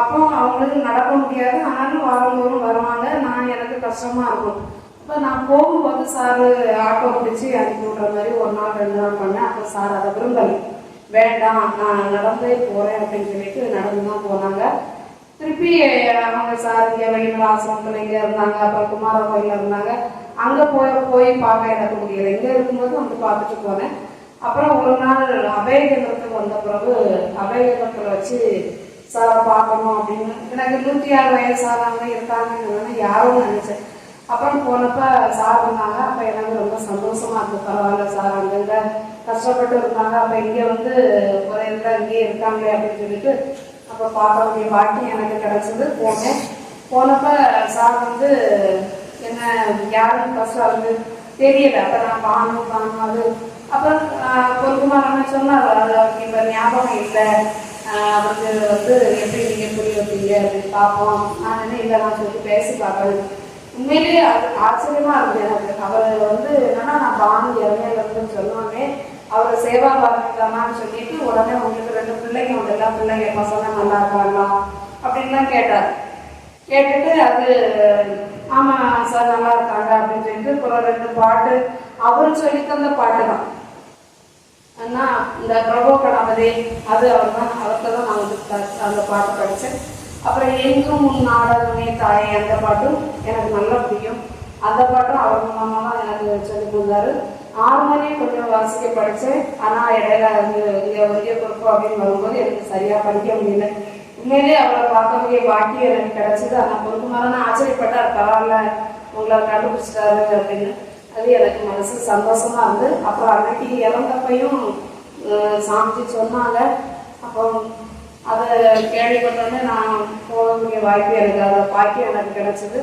அப்போ அவங்களுக்கு நடக்க முடியாது, ஆனாலும் வாரந்தோறும் வருவாங்க. நான் எனக்கு கஷ்டமாக இருக்கும். இப்போ நான் போகும்போது சார் ஆட்டோ பிடிச்சி அனுப்பி விட்ற மாதிரி ஒரு நாள் 2 நாள் பண்ணேன். அப்போ சார் அதை விரும்பலை, வேண்டாம் நான் நடந்தே போகிறேன் அப்படின்னு சொல்லிட்டு நடந்து தான் போனாங்க. திருப்பி அவங்க சார் இங்கே வெளியில் ஆசிரமத்தில் இங்கே இருந்தாங்க. அப்புறம் குமார கோயிலில் இருந்தாங்க. அங்கே போய் பார்க்க எனக்கு முடியலை. இங்கே இருக்கும்போது வந்து பார்த்துட்டு போனேன். அப்புறம் ஒரு நாள் அபயகேந்திரத்துக்கு வந்த பிறகு அபயகேந்திரத்தில் வச்சு சாரை பார்க்கணும் அப்படின்னு எனக்கு 106 வயசானவங்க இருக்காங்கன்னு யாரும் நினச்சேன். அப்புறம் போனப்போ சார் இருந்தாங்க. அப்போ எனக்கு ரொம்ப சந்தோஷமாக இருந்தது. பரவாயில்ல, சார் அங்கே கஷ்டப்பட்டு இருந்தாங்க, அப்போ இங்கே வந்து ஒரு இதில் இங்கேயே இருக்காங்களே அப்படின்னு சொல்லிட்டு அப்போ பார்க்கக்கூடிய பாக்கியம் எனக்கு கிடச்சிது. போனப்போ சார் வந்து என்ன யாரும் கஷ்டம் அது தெரியலை. அப்போ நான் காணும் அது அப்புறம் பொறுக்குமாரன்னு சொன்னார், அது அவருக்கு இப்போ ஞாபகம் இல்லை, அவருக்கு வந்து எப்படி நீங்கள் புரிய வைப்பீங்க அப்படின்னு பார்ப்போம். நான் என்ன இல்லை, நான் சொல்லிட்டு பேசி பார்க்கறது உண்மையிலேயே அது ஆச்சரியமாக இருந்தது எனக்கு. அவர் வந்து என்னன்னா, நான் பானு இறமையிலேருந்து சொன்னோன்னே அவர் சேவா பார்க்கலாமான்னு சொல்லிட்டு உடனே உங்களுக்கு 2 பிள்ளைங்க உண்டு, எல்லா பிள்ளைங்க பசங்க நல்லா இருக்காங்களா அப்படின்லாம் கேட்டார். கேட்டுட்டு அது ஆமாம் சார் நல்லா இருக்காங்க அப்படின்னு சொல்லிட்டு அப்புறம் 2 பாட்டு அவர் சொல்லி தந்த பாட்டு தான். ஆனால் இந்த பிரபோ கணபதி அது அவர்கிட்ட தான் நான் வந்து அந்த பாட்டு படித்தேன். அப்புறம் எங்கும் உன் நாடகமே தாயே அந்த பாட்டும் எனக்கு நல்லா பிடிக்கும். அந்த பாட்டும் அவர் மூலமாக தான் எனக்கு சொல்லி கொடுத்தாரு. ஹார்மோனியம் கொஞ்சம் வாசிக்க படித்தேன். ஆனால் இடையில இங்கே ஒரே பொறுப்பு அப்படின்னு வரும்போது எனக்கு சரியாக படிக்க முடியல. உண்மையிலேயே அவரை பார்க்கக்கூடிய பாக்கியம் எனக்கு கிடச்சிது. ஆனால் பொறுப்பு மேலே ஆச்சரியப்பட்டார், பரவாயில்ல உங்களை கண்டுபிடிச்சிட்டாரு அப்படின்னு. அது எனக்கு மனசு சந்தோஷமாக இருந்து. அப்புறம் அன்னைக்கு இறந்தப்பையும் சாமிஜி சொன்னாங்க. அப்போ அதை கேள்விப்பட்டோன்னே நான் போகக்கூடிய வாய்ப்பு எனக்கு அதை பாக்கியம் எனக்கு கிடச்சிது.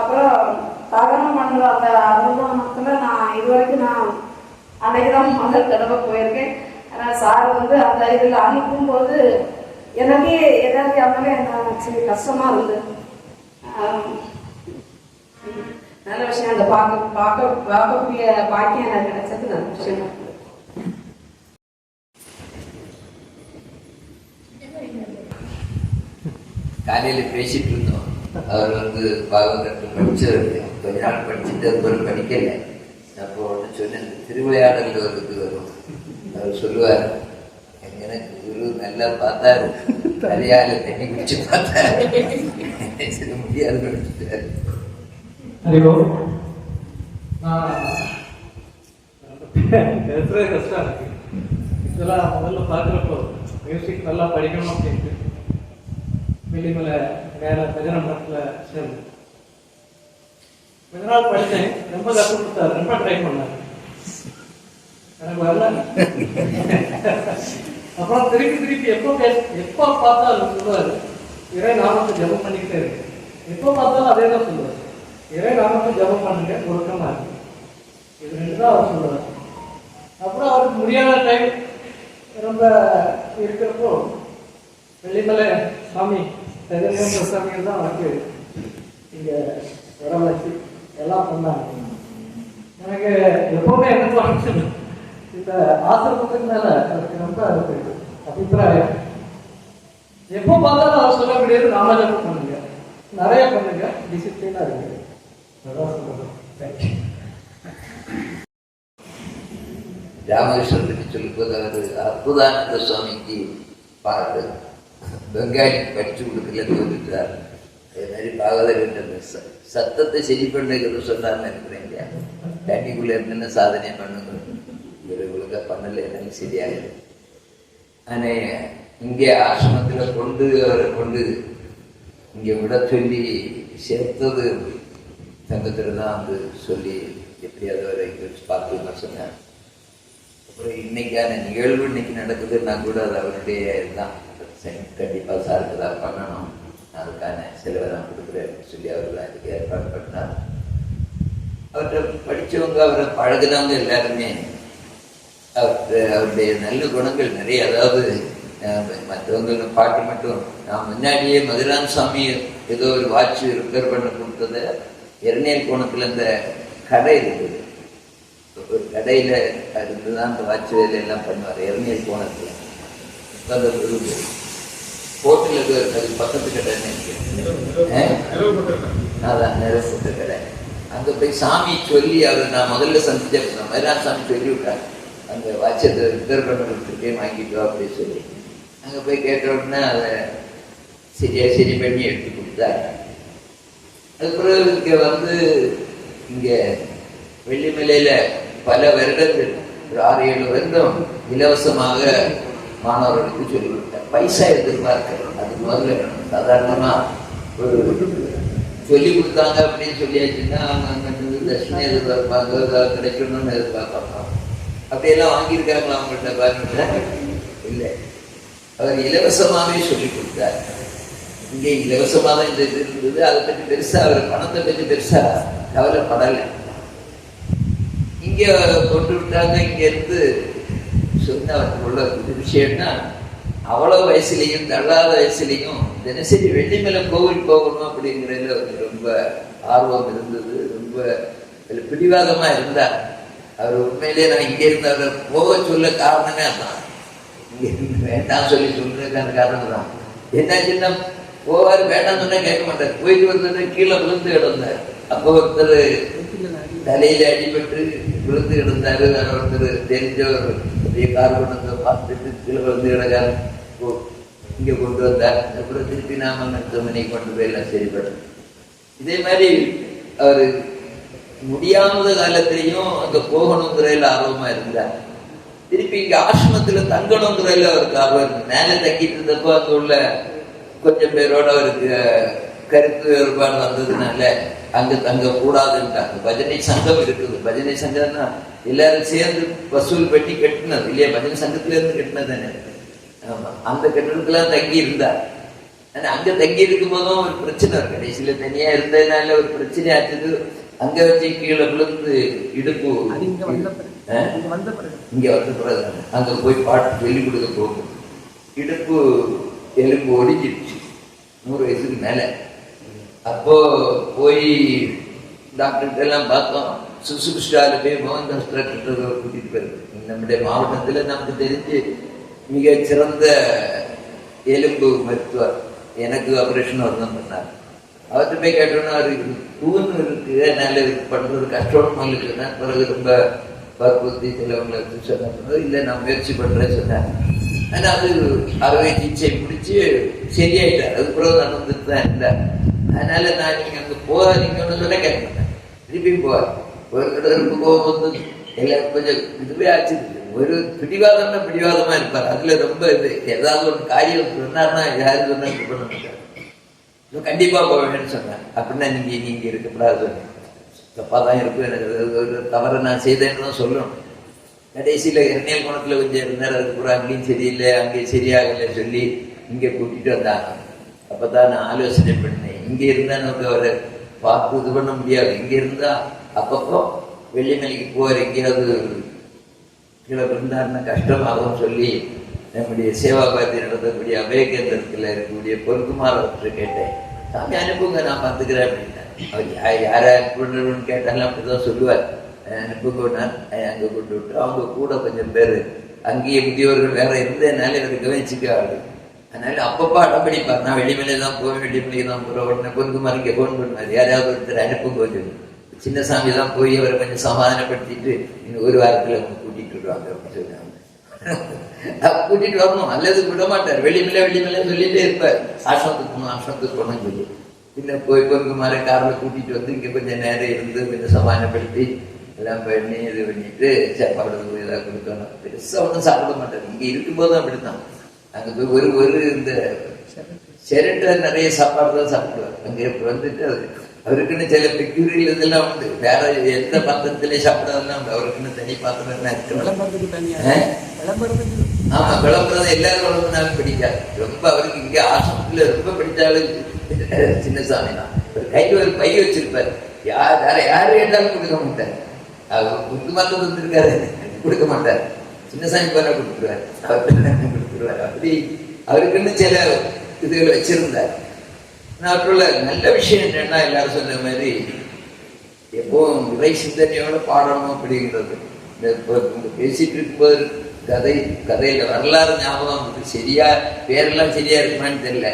அப்புறம் தகன மண்டலம் அந்த அனுபவத்தில் நான் இது வரைக்கும் நான் அன்னைக்கு தான் முதல் தடவை போயிருக்கேன். ஆனால் சார் வந்து அந்த இதில் அனுப்பும்போது எனக்கே எதாவது இருந்தாலே எனக்கு கஷ்டமாக இருந்தது. நல்ல விஷயம், அந்த பார்க்கக்கூடிய பாக்கியம் எனக்கு கிடைச்சது நல்ல விஷயம். காலையில் பேசிட்டு இருந்தோம். அவர் வந்து பாகவதற்கு படிச்சவர், கொஞ்ச நாள் படிச்சுட்டு அதுக்கப்புறம் படிக்கல. அப்போ ஒன்று சொன்னேன், திருவிளையாடல் ஒரு இது வரும். அவர் சொல்லுவார், எனக்கு குரு நல்லா பார்த்தாரு, தலையால தண்ணி குடிச்சு பார்த்தாரு, சரி முடியாது நினைச்சிட்டாரு. ஹலோ, பேசுறது கஷ்டம் இருக்கு. இதெல்லாம் முதல்ல பார்க்குறப்போ மியூசிக் நல்லா படிக்கணும் அப்படின்ட்டு வெளிமலை வேற பஜனை மரத்தில் சேர்ந்து கொஞ்ச நாள் படித்தேன். ரொம்ப கற்றுக் கொடுத்தாரு, ரொம்ப ட்ரை பண்ணாரு, எனக்கு வரல. அப்புறம் திருப்பி எப்போ பார்த்தாலும் சொல்லுவாரு, இறை நாமத்தை ஜபம் பண்ணிக்கிட்டே இருக்கு. எப்போ பார்த்தாலும் அதே தான் சொல்லுவார், இறை நாமத்தை ஜபம் பண்ணுங்க, ஒழுக்கமா இருக்கு. இது ரெண்டு தான் அவர் சொல்லுவார். அப்புறம் அவருக்கு முடியாத டைம் ரொம்ப இருக்கிறப்போ வெள்ளிமலை சாமி சாமிகள் தான் அவருக்கு இங்கே வரவழைச்சி எல்லாம் பண்ணாங்க. எனக்கு எப்பவுமே எனக்கு இந்த ஆசிரமத்துக்கு மேல அதுக்கு ரொம்ப அபிப்பிராயம். எப்போ பார்த்தாலும் அவர் சொல்லக்கூடியது நாமஜபம் பண்ணுங்க, நிறைய பண்ணுங்க, டிசிப்ளினா இருக்கு. அதான் சொல்லுங்க. தேங்க்யூ. ராமகிருஷ்ணன் சொல்லும்போது அவர் அற்புதானந்த சுவாமிக்கு பாட்டு பெங்காலி படிச்சு கொடுக்கலன்னு வந்துட்டார். அதே மாதிரி பாகவதர் சத்தத்தை சரி பண்ணுங்கிறது சொன்னார்னு இருக்கிறீங்க. தண்ணிக்குள்ள என்னென்ன சாதனை பண்ணுங்க, இவர்களுக்கு பண்ணல என்னன்னு சரியாயிரு. ஆனால் இங்கே ஆசிரமத்தில் அவரை கொண்டு இங்கே விட சொல்லி சேர்த்தது தங்கத்தில் தான் வந்து சொல்லி எப்படியாவது அவரை இங்கே வச்சு பார்த்துன்னு சொன்னேன். அப்புறம் இன்னைக்கான நிகழ்வு இன்னைக்கு நடக்குதுன்னா கூட அது அவருடைய இதுதான். கண்டிப்பாக சாருக்கு தான் பண்ணணும், அதுக்கான செலவை தான் கொடுக்குறேன்னு சொல்லி அவர் தான் இதுக்கு ஏற்பாடு பண்ணார். அவர்கிட்ட படித்தவங்க, அவரை பழகுனவங்க எல்லாருமே அவருடைய நல்ல குணங்கள் நிறைய. அதாவது மற்றவங்க பாட்டு மட்டும், நான் முன்னாடியே மதுரான் சாமி ஏதோ ஒரு வாட்ச் ரிப்பேர் பண்ண கொடுத்தது இரநேல் கோணத்தில் இந்த கடை இருக்குது. ஒரு கடையில் இருந்து தான் அந்த வாட்ச் வேலையெல்லாம் பண்ணுவார் இரநேல் கோணத்தில். அந்த ஹோட்டலுக்கு அது பக்கத்து கடைன்னு அதான் நிறப்பட்ட கடை. அங்கே போய் சாமி சொல்லி அவர் நான் முதல்ல சந்திச்சேன், மதுரான் சாமி சொல்லி விட்டார், அந்த வாட்சை ரிப்பேர் பண்ண கொடுத்துருக்கே வாங்கிட்டோம் அப்படின்னு சொல்லி. அங்கே போய் கேட்ட உடனே அதை சரி பண்ணி எடுத்து கொடுத்தார். அதுக்கப்புறம் இங்கே வந்து இங்கே வெள்ளிமலையில் பல வருடங்கள், ஒரு 6-7 வருடம் இலவசமாக மாணவர்களுக்கு சொல்லி கொடுத்தார். பைசா எதிர்பார்க்கிறோம், அது முதல்ல சாதாரணமாக ஒரு சொல்லி கொடுத்தாங்க அப்படின்னு சொல்லியாச்சுன்னா அவங்க தட்சிணை எதிர்பார்ப்பாங்க, கிடைக்கணும்னு எதிர்பார்ப்பாங்க. அப்படியெல்லாம் வாங்கியிருக்காங்களா அவங்கள்ட்ட பாருங்க? இல்லை, அவர் இலவசமாகவே சொல்லி கொடுத்தார். இங்கே இலவசமாக தான் இந்த இது இருந்தது. அதை பற்றி பெருசாக அவர் பணத்தை பற்றி பெருசாக கவலைப்படலை. இங்கே கொண்டு விட்டாங்க. இங்கேருந்து சொன்ன உள்ள விஷயம்னா, அவ்வளோ வயசுலேயும் தள்ளாத வயசுலேயும் தினசரி வெள்ளிமலை கோவில் போகணும் அப்படிங்கிறதுல அவருக்கு ரொம்ப ஆர்வம் இருந்தது. ரொம்ப பிடிவாதமாக இருந்தார். அவர் உண்மையிலே நான் இங்கே இருந்து அவரை போக சொல்ல காரணமே அதான். இங்கே இருந்து வேண்டாம் சொல்லி சொல்றதுக்கான காரணம் தான். என்னாச்சுன்னா போவார், வேண்டாம் சொன்னா கேட்க மாட்டார். போயிட்டு வந்தது கீழே விழுந்து கிடந்தார். அப்போ ஒருத்தர் தலையில அடிபட்டு விழுந்து கிடந்தாரு. ஒருத்தர் தெரிஞ்சவர் பெரிய கார் கொண்டு பார்த்துட்டு கீழே விழுந்து கிடக்காரு, இங்கே கொண்டு வந்தார். அப்புறம் திருப்பி நாம மருத்துவமனை கொண்டு போய் எல்லாம் சரிப்படும். இதே மாதிரி அவர் முடியாத காலத்திலையும் அங்கே போகணுங்கிறதுல ஆர்வமா இருந்தார். திருப்பி இங்கே ஆசிரமத்தில் தங்கணுங்கிறதுல அவருக்கு ஆர்வம் இருக்கு. மேலே தங்கிட்டு இருந்தப்போ அங்கே உள்ள கொஞ்சம் பேரோட அவருக்கு கருத்து வேறுபாடு வந்ததுனால அங்கே தங்க கூடாதுன்ட்டாங்க. பஜனை சங்கம் இருக்குது. பஜனை சங்கம்னா எல்லாரும் சேர்ந்து வசூல் பண்ணி கட்டினது இல்லையா? பஜனை சங்கத்துல இருந்து கட்டினது தானே. ஆமா, அந்த கட்டணத்துலாம் தங்கி இருந்தார். ஆனா அங்க தங்கி இருக்கும் போதும் ஒரு பிரச்சனை இருக்கு. கடைசியில தனியா இருந்ததுனால ஒரு பிரச்சனை ஆச்சுது. அங்க வச்சு கீழே விழுந்து இடுப்பு இங்க வந்த பிறகு அங்க போய் பாட்டு சொல்லி கொடுக்க போகும். இடுப்பு எலும்பு ஒடிஞ்சிருச்சு 100 வயசுக்கு மேல. அப்போ போய் டாக்டர்கிட்ட எல்லாம் பார்த்தோம். சுசுகிருஷ்டால போய் மோகன்தாஸ் டாக்டர் கூட்டிட்டு போயிருக்கு. நம்முடைய மாவட்டத்துல நமக்கு தெரிஞ்சு மிக சிறந்த எலும்பு மருத்துவர். எனக்கு ஆபரேஷன் அவர் தான் பண்ணார். அவர்கிட்ட போய் கேட்டோம்னா அவருக்கு தூண் இருக்கு, அதனால இதுக்கு பண்றது கஷ்டமா இருக்குன்னா பிறகு ரொம்ப வற்புறுத்தி சிலவங்களை சொன்ன இல்லை நான் முயற்சி பண்றேன்னு சொன்னேன். ஆனா அது அறுவை சிகிச்சை முடிச்சு சரியாயிட்டார். அது பிறகு நடந்துட்டு தான் இருந்தார். அதனால நான் நீங்க அங்க போகாதீங்கன்னு சொல்ல கேட்க மாட்டேன், திருப்பியும் போவார். ஒரு கடலுக்கு போகும்போது எல்லாரும் கொஞ்சம் இதுவே ஆச்சு. ஒரு பிடிவாதம்னா பிடிவாதமா இருப்பார். அதுல ரொம்ப இது ஏதாவது ஒரு காரியம் சொன்னார்னா யாரும் சொன்னா இது பண்ண மாட்டார். கண்டிப்பா போவேன்னு சொன்னேன். அப்படின்னா நீங்க இருக்கக்கூடாது சொன்னேன். தப்பா தான் இருக்கும், எனக்கு ஒரு தவறை நான் செய்தேன்னு தான் சொல்லணும். கடைசியில எண்ணெய் குணத்துல கொஞ்சம் இருந்தார். அதுக்கப்புறம் அங்கேயும் சரியில்லை, அங்கேயும் சரியாகலை சொல்லி இங்கே கூட்டிட்டு வந்தாங்க. அப்பதான் நான் ஆலோசனை பண்ணேன், இங்கே இருந்தா நமக்கு அவரை பார்த்து இது பண்ண முடியாது. இங்கே இருந்தா அப்பப்போ வெள்ளிமலைக்கு போகிற எங்கேயாவது கீழே இருந்தாருன்னா கஷ்டமாகும் சொல்லி நம்முடைய சேவா பாரதி நடத்தக்கூடிய அபயகேந்திரத்தில் இருக்கக்கூடிய பொருக்குமார் அவர்கிட்ட கேட்டேன், சாமி அனுப்புங்க நான் பார்த்துக்கிறேன் அப்படின்னா. அவர் யாரை அனுப்புன்னு கேட்டாலும் அப்படிதான் சொல்லுவார். அனுப்புங்கன்னார். அங்கே கொண்டு விட்டு அவங்க கூட கொஞ்சம் பேர் அங்கேயே முதியவர்கள் வேற இருந்ததுனால எனக்கு கவனிச்சுக்காது. அதனால அப்பப்போ அடம்பிடிப்பார், நான் வெள்ளிமலை தான் போவேன், வெள்ளிமலைக்கு தான் போகிறேன். உடனே பொருக்குமார் இங்கே ஃபோன் பண்ணுவார், யாராவது ஒருத்தர் அனுப்புங்க சொல்லி. சின்னசாமி தான் போய் அவரை கொஞ்சம் சமாதானப்படுத்திட்டு இன்னும் ஒரு வாரத்தில் அவங்க கூட்டிகிட்டு வருவாங்க அப்படின்னு சொன்னாங்க. கூட்டிட்டு வரணும், அல்லது விட மாட்டார். வெள்ளிமலை சொல்லிட்டே இருப்பார், ஆசிரமத்துக்கு போகணும்னு சொல்லி. பின்ன போய் பொருக்குமார காரில் கூட்டிட்டு வந்து இங்கே கொஞ்சம் நேரம் இருந்து கொஞ்சம் சமாதானப்படுத்தி எல்லாம் பண்ணி இது பண்ணிட்டு சாப்பாடு ஏதாவது கொடுக்கணும். பெருசாக ஒன்றும் சாப்பிட மாட்டார். இங்கே இருக்கும்போதும் அப்படித்தான். அங்கே போய் ஒரு இந்த சிரட்டை நிறைய சாப்பாடு தான் சாப்பிடுவார். அங்கே வந்துட்டு அது அவருக்குன்னு சில பெக்யூரியல் இதெல்லாம் உண்டு. வேற எந்த பாத்திரத்திலே சாப்பிடாதெல்லாம் உண்டு. அவருக்குன்னு தனி பாத்திரம் எல்லாம் இருக்கணும். ஆமா, விளம்பரம் எல்லாரும் விளம்புனாலும் பிடிக்காது. ரொம்ப அவருக்கு இங்கே ஆசிரமத்துல ரொம்ப பிடிச்சாலும் சின்னசாமி தான். ஒரு கையில் ஒரு பை வச்சிருப்பாரு, வேற யாரு கேட்டாலும் கொடுக்க மாட்டார். அவர் புத்து மாத்திரம் வந்துருக்காரு, கொடுக்க மாட்டார். சின்னசாமி போல கொடுத்துருவார், அவர் கொடுத்துருவார். அப்படி அவருக்குன்னு சில இதுகளை வச்சிருந்தார். அவற்றுள்ள நல்ல விஷயம் என்னன்னா, எல்லாரும் சொன்ன மாதிரி எப்பவும் இறை சிந்தனையோட பாடணும் அப்படிங்கிறது. இந்த பேசிட்டு இருக்கும்போது கதையில வரலாறு ஞாபகம் சரியா பேரெல்லாம் சரியா இருக்குமான்னு தெரியல.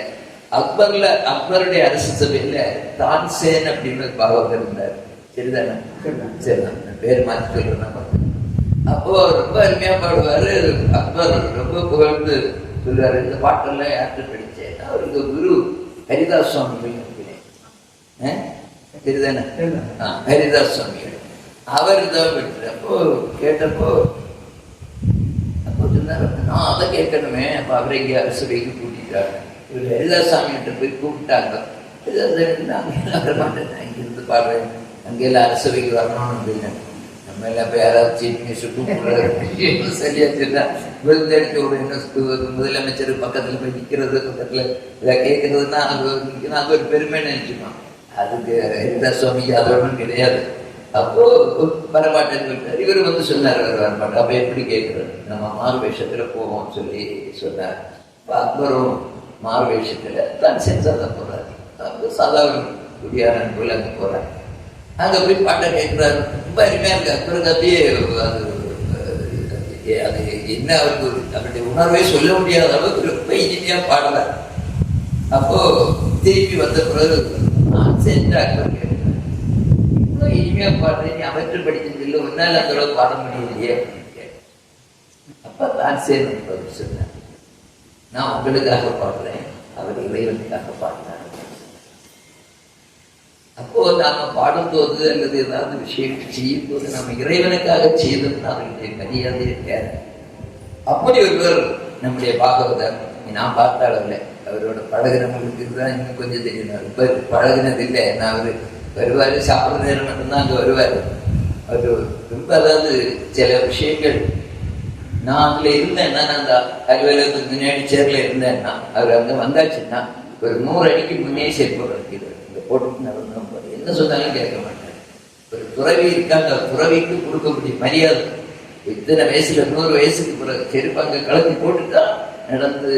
அக்பருடைய அரசு சபையில தான்சேன் அப்படின்னு ஒரு பாவகர் இருந்தார். சரிதானே? சரிதான், பேர் மாற்றி சொல்றேன். அப்போ ரொம்ப அருமையா பாடுவாரு. அக்பர் ரொம்ப புகழ்ந்து சொல்லுவாரு, இந்த பாட்டெல்லாம் யார்கிட்ட படிச்சேன், அவருக்கு குரு ஹரிதாஸ் சுவாமிகள் இருக்கிறேன். சரிதானே? ஹரிதாஸ் சுவாமிகள் அவர் தான் படிச்சார். அப்போ கேட்டப்போ நான் அதை கேட்கணுமே. அப்ப அவரை இங்கே அரசவைக்கு கூட்டிட்டாங்க. இவர் ஹரிதாசாமிகிட்ட போய் கூப்பிட்டாங்க. வரமாட்டேன், இங்கிருந்து பாடுறேன், அங்கெல்லாம் அரசவைக்கு வரணும்னு அப்படின்னு. நம்ம எல்லாம் போய் யாராவது சீஃப் மினிஸ்டர் கூப்பிடுறாரு சரியாச்சுன்னா விழுந்தடிக்க முதலமைச்சர் பக்கத்துல போய் நிக்கிறது, பக்கத்துல இதை கேட்கறதுன்னா அங்க ஒரு பெருமை நினைச்சுக்கோம். அதுக்கு ஹரிதாஸ் சுவாமிக்கு அதோடும் கிடையாது. அப்போ வரமாட்டேன்னு சொல்லிட்டார். இவர் வந்து சொன்னார் அவர் வரமாட்டேன். அப்ப எப்படி கேட்கறது, நம்ம மாறு வேஷத்துல போவோம் சொல்லி சொன்னார். அக்பரும் மாறு வேஷத்துல தான் சென்சாதான் போறாரு. சாதா குடியாரன் போல அங்க போறாரு. அங்க போய் பாட்டை கேட்கிறாரு. ரொம்ப அருமையா இருக்கு. அக்பருக்கு அப்படியே அது என்ன அவருக்கு அவருடைய உணர்வை சொல்ல முடியாத அளவுக்கு ரொம்ப இனிமையா பாடுறார். அப்போ திருப்பி வந்த பிறகு நான் சென்று அக்பர் கேட்கிறேன், இவ்வளவு இனிமையா பாடுறேன், நீ அவற்றை படிச்சது இல்லை, ஒன்னால அந்த அளவுக்கு பாட முடியலையே. அப்ப தான் சேர்ந்து சொன்னேன், நான் உங்களுக்காக பாடுறேன், அவர் இறைவனுக்காக பாடுறார். அப்போ நாம பாடும்போது அல்லது ஏதாவது விஷயங்கள் செய்யும் போது நம்ம இறைவனுக்காக செய்தோம்னா அவருடைய மரியாதையை தேர. அப்படி ஒருவர் நம்முடைய பாகவதர், நான் பார்த்த அளவில் அவரோட பழகினவங்களுக்கு தான் இன்னும் கொஞ்சம் தெரியும். இப்ப பழகினது இல்லை. நான் அவரு வருவாரு, சாப்பிட்ற நேரம் மட்டும்தான் அங்க வருவாரு. அவரு ரொம்ப அதாவது சில விஷயங்கள் நான் அதுல இருந்தேன்னா, நான் அந்த அலுவலகத்துக்கு முன்னாடி சேர்ல இருந்தேன்னா, அவர் அங்க வந்தாச்சுன்னா ஒரு 100 அடிக்கு முன்னே சேர்ப்பு போட்டு நடந்தோம். என்ன சொன்னாலும் கேட்க மாட்டேன். ஒரு துறவி இருக்காங்க, துறவிக்கு கொடுக்கக்கூடிய மரியாதை இத்தனை வயசுல 100 வயசுக்கு பிறகு செருப்பு அங்க கலத்தி போட்டுட்டா நடந்து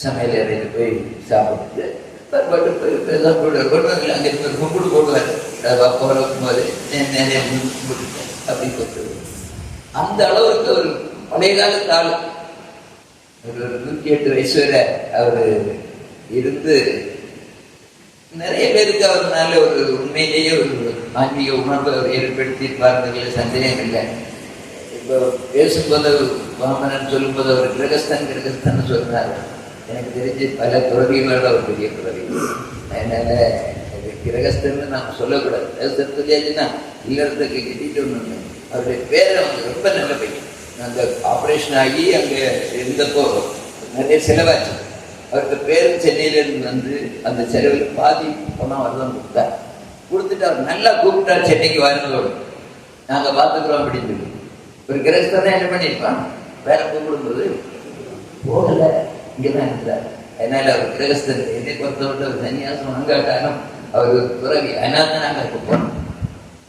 சமையல் அறையில போய் சாப்பிட்டு அங்க கும்பிட்டு போடுவாரு. போது நிறைய அப்படி போட்டு அந்த அளவுக்கு ஒரு பழைய காலத்து ஆள். ஒரு 108 வயசு வரை அவரு இருந்து நிறைய பேருக்கு அவர்னால ஒரு உண்மையிலேயே ஒரு ஆன்மீக உணர்வை அவர் ஏற்படுத்தியிருப்பார்கள், சந்தேகம் இல்லை. இப்போ பேசும்போது வாமனன் சொல்லும்போது அவர் கிரகஸ்தன் சொல்றாரு. எனக்கு தெரிஞ்சு பல துறவிகளோட ஒரு பெரிய துறவி. அதனால கிரகஸ்தன்னு நாம் சொல்லக்கூடாது. கிரகஸ்தன் சொல்லியாச்சுன்னா இல்லறதுக்கு கிட்டிட்டு ஒன்று. அவருடைய பேரை வந்து ரொம்ப நல்ல பையன். அந்த ஆப்ரேஷன் ஆகி அங்கே இருந்தப்போ நிறைய செலவாச்சு. அவருக்கு பேர் சென்னையிலேருந்து வந்து அந்த செலவில் பாதி பணம் வரதான் கொடுத்துட்டு அவர் நல்லா கூப்பிட்டார், சென்னைக்கு வரதோடு நாங்கள் பார்த்துக்குறோம் அப்படின்னு சொல்லி. ஒரு கிரகஸ்தான் என்ன பண்ணியிருப்பான், வேற கூப்பிடும்போது போகலை, இங்கே தான் இருக்கிறார். அதனால அவர் கிரகஸ்தன். என்னை பொறுத்தவரை ஒரு சன்னியாசம் வாங்காட்டாலும் அவர் ஒரு துறவி. அதனால தான் நாங்கள் இப்போ போனோம்.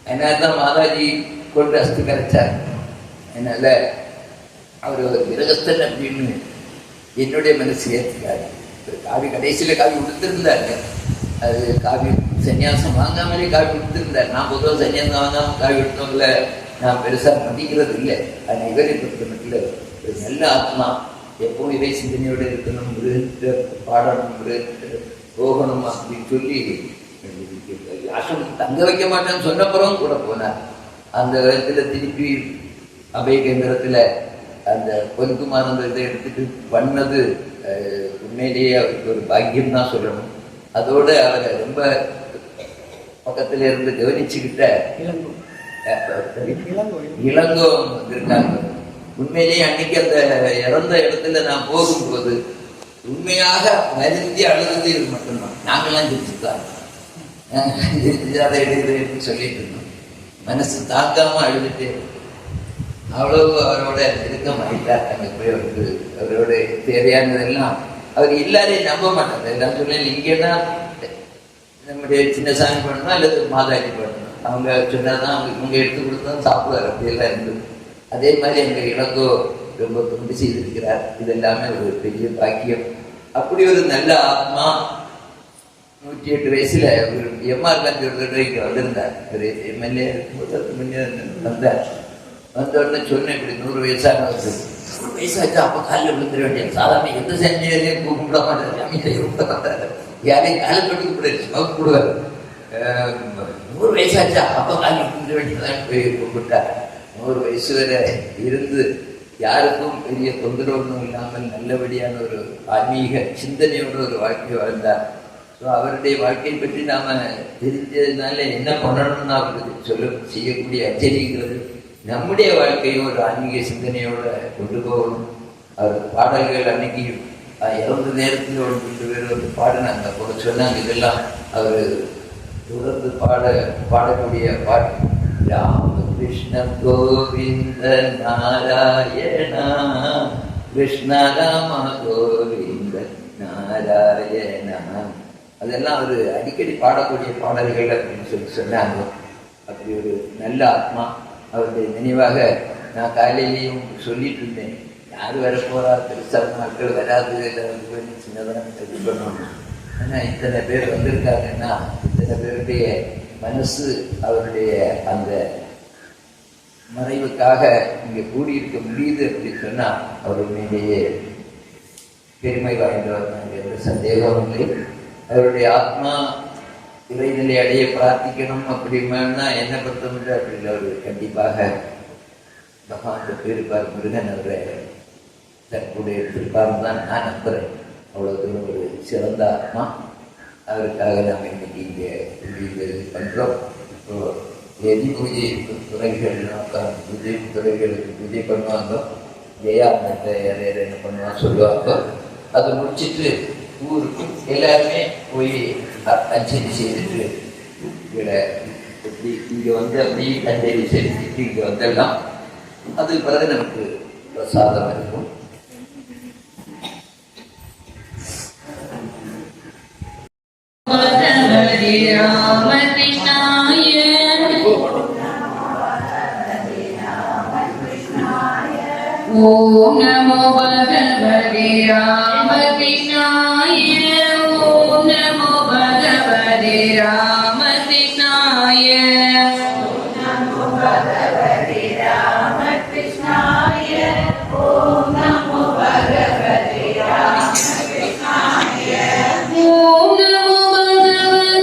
அதனால தான் மாதாஜி கொண்டு அஸ்தி கரைச்சார். அதனால அவர் ஒரு கிரகஸ்தன் அப்படின்னு என்னுடைய மனசு ஏற்றுக்காரு. காவி கடைசியில் காவி கொடுத்துருந்தாருங்க. அது காவி சன்னியாசம் வாங்காமலே காவி கொடுத்துருந்தார். நான் பொதுவாக சன்னியாசம் வாங்காமல் காவி எடுத்தவங்கள நான் பெருசாக மதிக்கிறது இல்லை. ஆனால் இவரை பொறுத்த மட்டும் ஒரு நல்ல ஆத்மா, எப்பவும் இறை சிந்தனையோடு இருக்கணும், பாடணும், போகணும் அப்படின்னு சொல்லி ஆசிரமத்துக்கு தங்க வைக்க மாட்டேன்னு சொன்னப்புறம் கூட போனார். அந்த இடத்துல திருப்பி அபய கேந்திரத்தில் அந்த பொன்குமார் அந்த இதை எடுத்துட்டு பண்ணது உண்மையிலேயே அவருக்கு ஒரு பாக்கியம் தான் சொல்லணும். அதோடு அவரை ரொம்ப பக்கத்துல இருந்து கவனிச்சுக்கிட்ட இளங்கோ வந்திருக்காங்க. உண்மையிலேயே அன்னைக்கு அந்த இறந்த இடத்துல நான் போகும்போது உண்மையாக வருந்தி அழுது இது மட்டும்தான். நாங்களாம் சிரிச்சுதான் அதை எடுத்து சொல்லிட்டு இருந்தோம். மனசு தாக்காம அழுதுட்டு அவ்வளவு அவரோட நெருக்கமாயிட்டார். எனக்கு போய் அவருக்கு அவரோட தேவையானதெல்லாம் அவர் எல்லாரையும் நம்ப மாட்டார். எல்லாம் சொல்ல இங்கன்னா நம்முடைய சின்னசாமி பண்ணணும் அல்லது மாதாஜி பண்ணணும், அவங்க சொன்னாதான் அவங்க இவங்க எடுத்து கொடுத்தா சாப்பிடுவார். அப்படியெல்லாம் இருந்தது. அதே மாதிரி எங்கள் இளங்கோ ரொம்ப தொண்டு செய்திருக்கிறார். இதெல்லாமே ஒரு பெரிய பாக்கியம். அப்படி ஒரு நல்ல ஆத்மா 108 வயசுல ஒரு எம்ஆர் காந்தி ஒரு தடவைக்கு வந்திருந்தார். ஒரு எம்எல்ஏ வந்தார். வந்த உடனே சொன்னேன், இப்படி 100 வயசானது, 100 வயசாச்சு அப்போ காலில் விழுந்துட வேண்டியது. சாதாரண எந்த சன்னியாரையும் கூப்பிட மாட்டார், சாமியாரையும் கூப்பிட மாட்டார், யாரையும் காலில் கட்டு கூப்பிடாரு, ஸ்மோக் போடுவார். 100 வயசாச்சா அப்போ காலில் விழுந்துட வேண்டியதான் போய் கூப்பிட்டார். 100 வயசு வரை இருந்து யாருக்கும் பெரிய தொந்தரவுன்னு இல்லாமல் நல்லபடியான ஒரு ஆன்மீக சிந்தனையோட ஒரு வாழ்க்கை வாழ்ந்தார். ஸோ அவருடைய வாழ்க்கையை பற்றி நாம தெரிஞ்சதுனால என்ன பண்ணணும்னு அவருக்கு செய்யக்கூடிய அச்சரிக்கிறது நம்முடைய வாழ்க்கையும் ஒரு ஆன்மீக சிந்தனையோட கொண்டு போகணும். அவர் பாடல்கள் அன்னைக்கு இறந்த நேரத்தில் ஒரு 2 பேர் வந்து பாடினாங்க. அப்போ சொன்னாங்க இதெல்லாம் அவர் தொடர்ந்து பாடக்கூடிய பாட்டு. ராமகிருஷ்ண கோவிந்த நாராயணா, கிருஷ்ண ராம கோவிந்த நாராயணா, அதெல்லாம் அவர் அடிக்கடி பாடக்கூடிய பாடல்கள் அப்படின்னு சொன்னாங்க. அப்படி ஒரு நல்ல ஆத்மா. அவருடைய நினைவாக நான் காலையிலையும் சொல்லிட்டு இருந்தேன், யார் வர போறா, பெருசாக மக்கள் வராது, சின்னதாக இது பண்ணணும். ஆனால் இத்தனை பேர் வந்திருக்காங்கன்னா இத்தனை பேருடைய மனசு அவருடைய அந்த மறைவுக்காக இங்கே கூடியிருக்க முடியுது அப்படின்னு சொன்னால் அவர் உண்மையிலேயே பெருமை வாய்ந்தவர், எந்த சந்தேகமும் இல்லை. அவருடைய ஆத்மா இறைநிலை அடைய பிரார்த்திக்கணும் அப்படின்னா என்ன பொறுத்தவரை அப்படி இல்லை. அவர் கண்டிப்பாக பகவான் போயிருப்பார், முருகன் அவரை தற்போதைய எடுத்திருப்பார்னு தான் நான் நம்புகிறேன். அவ்வளோ தூரம் ஒரு சிறந்த ஆத்மா. அவருக்காக நாம் இன்னைக்கு இங்கே இது பண்ணுறோம். இப்போ எதி பூஜை துறைகள்லாம் பூஜை துறைகளுக்கு பூஜை பண்ணுவாங்க. ஜெயா என்ன பண்ணுவாங்க சொல்லுவாங்க. அதை முடிச்சுட்டு ஊருக்கு எல்லாருமே போய் அஞ்சலி செய்துட்டு இங்கே வந்து அப்படி அஞ்சலி செஞ்சுட்டு இங்கே வந்துடலாம். அது பிறகு நமக்கு பிரசாதம் இருக்கும். ஓம் நமோ பகவதி ராமகிருஷ்ணாய. ஓம் நமோ பகவதி ராமகிருஷ்ணாய. ஓம் நமோ பகவதி ராமகிருஷ்ணாய. ஓம் நமோ பகவதி ராமகிருஷ்ணாய. ஓம் நமோ பகவதி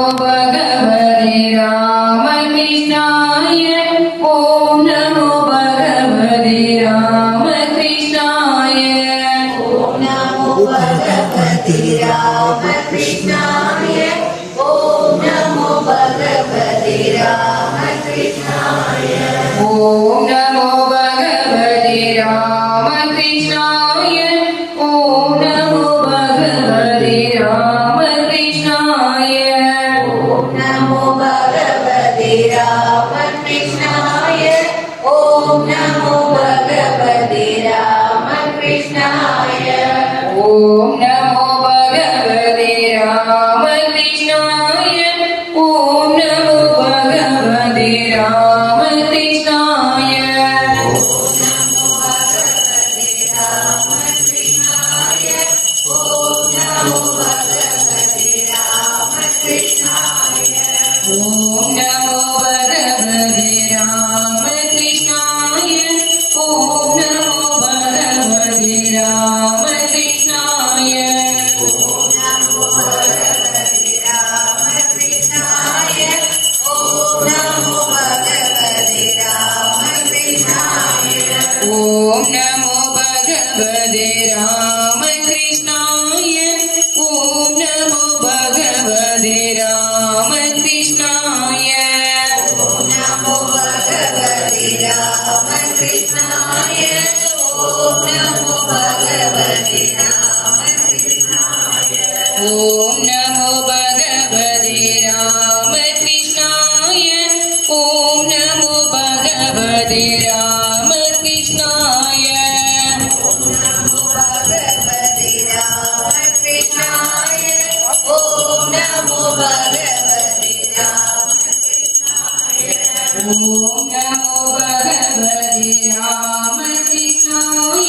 भगवते रामकृष्णाय ॐ नमो भगवते रामकृष्णाय ॐ नमो भगवते रामकृष्णाय ॐ नमो भगवते रामकृष्णाय ॐ नमो भगवते रामकृष्णाय ॐ नमो भगवते रामकृष्णाय ॐ नमो भगवते रामकृष्णाय ॐ नमो भगवते रामकृष्णाय ॐ नमो भगवते रामकृष्णाय ॐ नमो भगवते रामकृष्णाय ॐ नमो भगवते रामकृष्णाय ॐ नमो भगवते रामकृष्णाय ॐ नमो भगवते रामकृष्णाय ॐ नमो भगवते रामकृष्णाय नमो भगवते रामकृष्णाय ॐ नमो भगवते रामकृष्णाय ॐ नमो भगवते रामकृष्णाय ॐ नमो भगवते रामकृष्णाय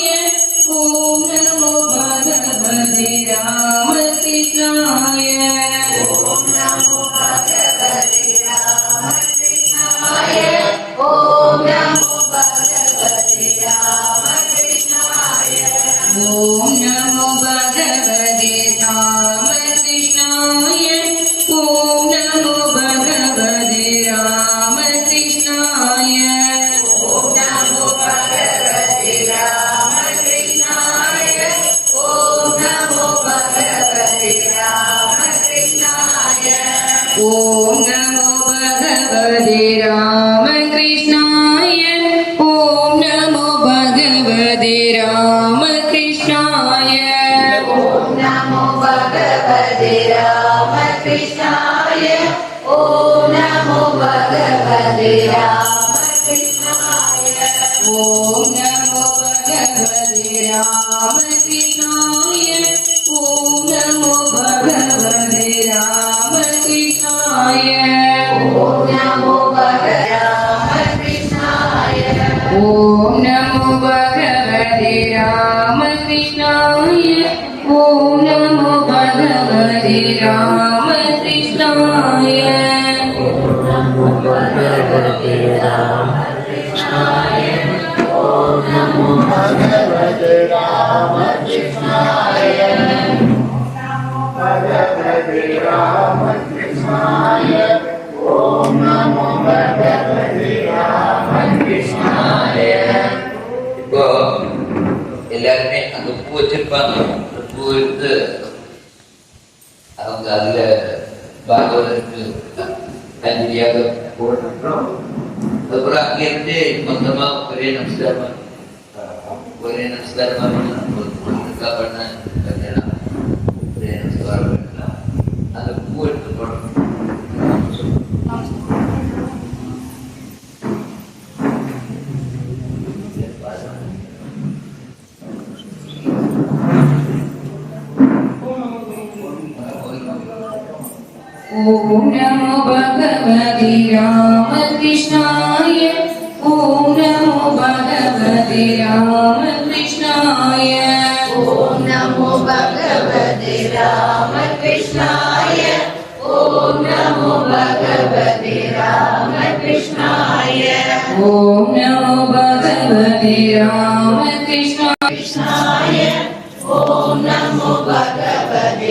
भगवते रामकृष्णाय ॐ नमो भगवते रामकृष्णाय ॐ नमो भगवते रामकृष्णाय ॐ नमो भगवते रामकृष्णाय ॐ नमो भगवते रामकृष्णाय ॐ नमो भगवते रामकृष्णाय ॐ नमो भगवते रामकृष्णाय ॐ नमो भगवते रामकृष्णाय ॐ नमो भगवते रामकृष्णाय ॐ नमो भगवते रामकृष्णाय ॐ नमो भगवते रामकृष्णाय ॐ नमो भगवते रामकृष्णाय ॐ नमो भगवते रामकृष्णाय ॐ नमो भगवते रामकृष्णाय ॐ नमो भगवते रामकृष्णाय ॐ नमो भगवते रामकृष्णाय ॐ नमो भगवते रामकृष्णाय ॐ नमो भगवते रामकृष्णाय ॐ नमो भगवते रामकृष्णाय இப்போ எல்லாருமே அந்த பூ வச்சிருப்பாங்க. அந்த பூ எடுத்து அவங்க அதுல பாகவதற்கு அஞ்சலியாக போடுறோம். அதுக்கப்புறம் அங்கிருந்து மொத்தமா ஒரே நமஸ்காரமா பண்ண கல்யாணம் ஒரே நமஸ்காரம் பண்ணலாம். அந்த பூ எடுத்து போடணும். ॐ नमो भगवते रामकृष्णाय ॐ नमो भगवते रामकृष्णाय ॐ नमो भगवते रामकृष्णाय ॐ नमो भगवते रामकृष्णाय ॐ नमो भगवते रामकृष्णाय ॐ नमो भगवते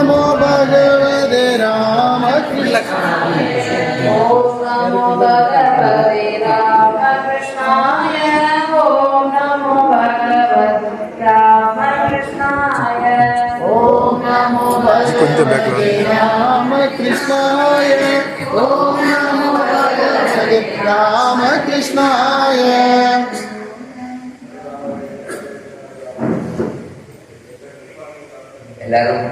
கொஞ்சம் பேக்ரவுண்ட். ராமகிருஷ்ணாய ஓம் நமோ பகவதே ராமகிருஷ்ணாய. எல்லாரும்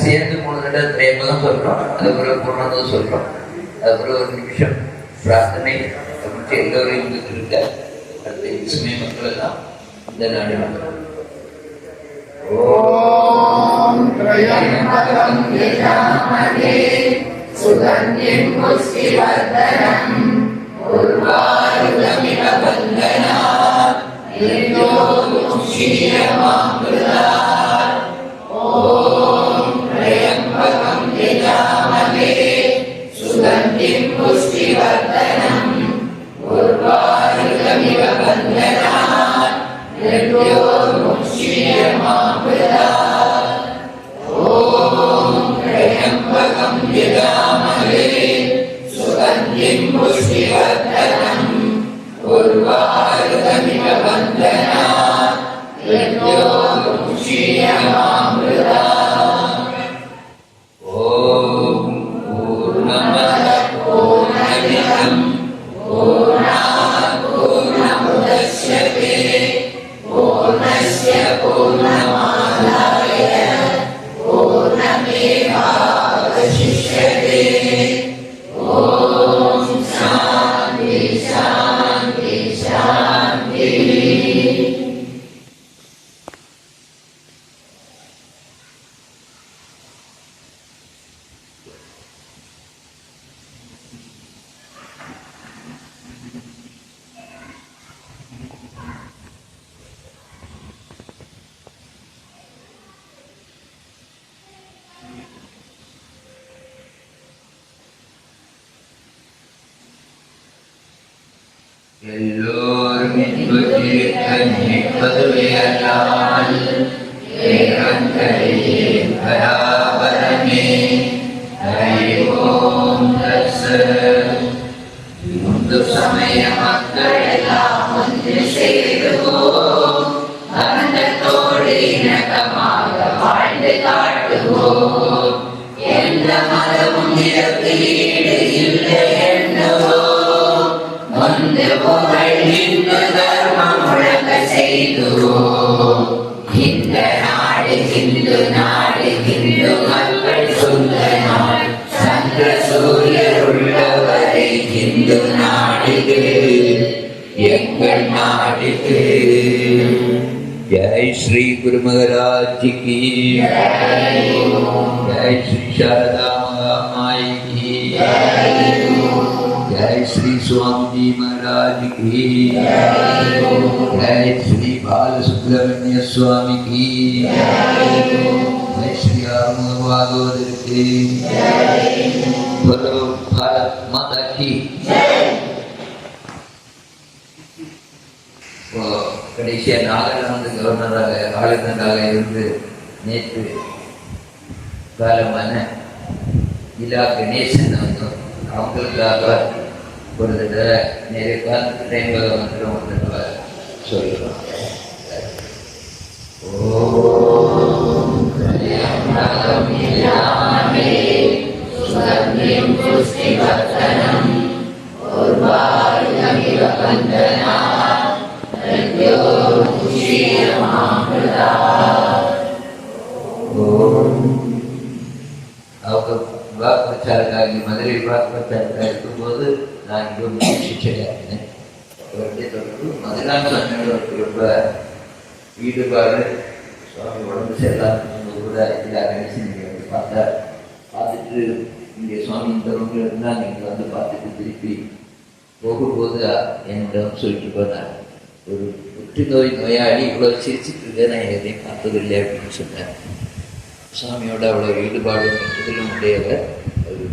சேர்ந்து 3 தடவை திரையம்பகம் சொல்றோம். அதுக்கப்புறம் பூர்ணம் சொல்றோம். அதுக்கப்புறம் ஒரு நிமிஷம் பிரார்த்தனை அப்படி எல்லோரும் இருந்துட்டு இருக்க. அடுத்த இஸ்மே மக்கள் எல்லாம் இந்த நாடு ஓம் த்ரயம்பகம் யஜாமஹே சுகந்திம் புஷ்டிவர்தனம் உர்வாருகமிவ வந்தனாத் நிர்யோகம் ஸ்ரீயமாம்ருதாத். ஓம் த்ரயம்பகம் யஜாமஹே சுகந்திம் புஷ்டிவர்தனம் உர்வாருகமிவ வந்தனாத் நிர்யோகம் ஸ்ரீயமாம்ருதாத். ஓம் த்ரயம்பகம் யஜாமஹே சுகந்திம் புஷ்டிவர்தனம் உர்வாருகமிவ வந்தனாத் நிர்யோகம் ஸ்ரீயமாம்ருதாத். ஓம் பூர்ணமத பூர்ணமிதம் பூர்ணாத் பூர்ணமுதச்யதே பூர்ணஸ்ய பூர்ணமாதாய பூர்ணமேவாவசிஷ்யதே. ஓம் சாந்தி சாந்தி சாந்தி. எல்லோரும் நிற்பதுவையல்லால் ஏகங்கரையில் பராபரமே. ஓம் தத்சத். இந்து சமய மக்கள் எல்லாம் ஒன்று சேருவோம். அந்தத்தோடு இணக்கமாக வாழ்ந்து காட்டுவோம். எந்த மதமும் இதற்கு ஈடு இல்லை எண்ணுவோம். ஒன்று புகழ் இந்து தர்மம் முழங்க செய்துவோம். இந்த நாடு இந்து நாடு, இந்து மக்கள் சொந்த நாடு. சந்திர சூரியர் உள்ளவரை இந்து நாடுக்கு எங்கள் நாடுக்கு. ஜெய் ஸ்ரீ குரு மகாராஜ் की जय श्री शारदा माई की जय श्री स्वामी जी महाराज की जय श्री बाल सुब्रमण्य स्वामी की जय श्री भागवत की बोलो भारत माता की. கடைசியாக நாகாலாந்து கவர்னராக ஆளுநராக இருந்து நேற்று காலமான இலா கணேசன் வந்தோம். அவங்களுக்காக ஒரு தடவை நிறைய காலத்து டைமில் வந்துடும் ஒரு தடவை சொல்லுறோம். அவங்க வாக்கு பிரச்சாரக்காக மதுரை வாக்கு பிரச்சாரக்காக இருக்கும்போது நான் இங்கே சிக்ஷையாக இருந்தேன். அவருடைய தொடர்பு மதுரான் சுவாமியோட ரொம்ப ஈடுபாடு. சுவாமி உடம்பு சரியில்லாம கூட இதில் கணேசன் நீங்கள் வந்து பார்த்துட்டு இங்கே சுவாமி இந்த ரூமில் இருந்தால் நீங்கள் வந்து பார்த்துட்டு திருப்பி போகும்போது என்னிடம் சொல்லிட்டு போனார். ஒரு புற்றுநோய் நோயாளி இவ்வளோ சிரிச்சுட்டு இருக்க நான் எதையும் பார்த்ததில்லை அப்படின்னு சொன்னேன். சுவாமியோட அவ்வளோ ஈடுபாடும் இதிலும் உடையவர். ஒரு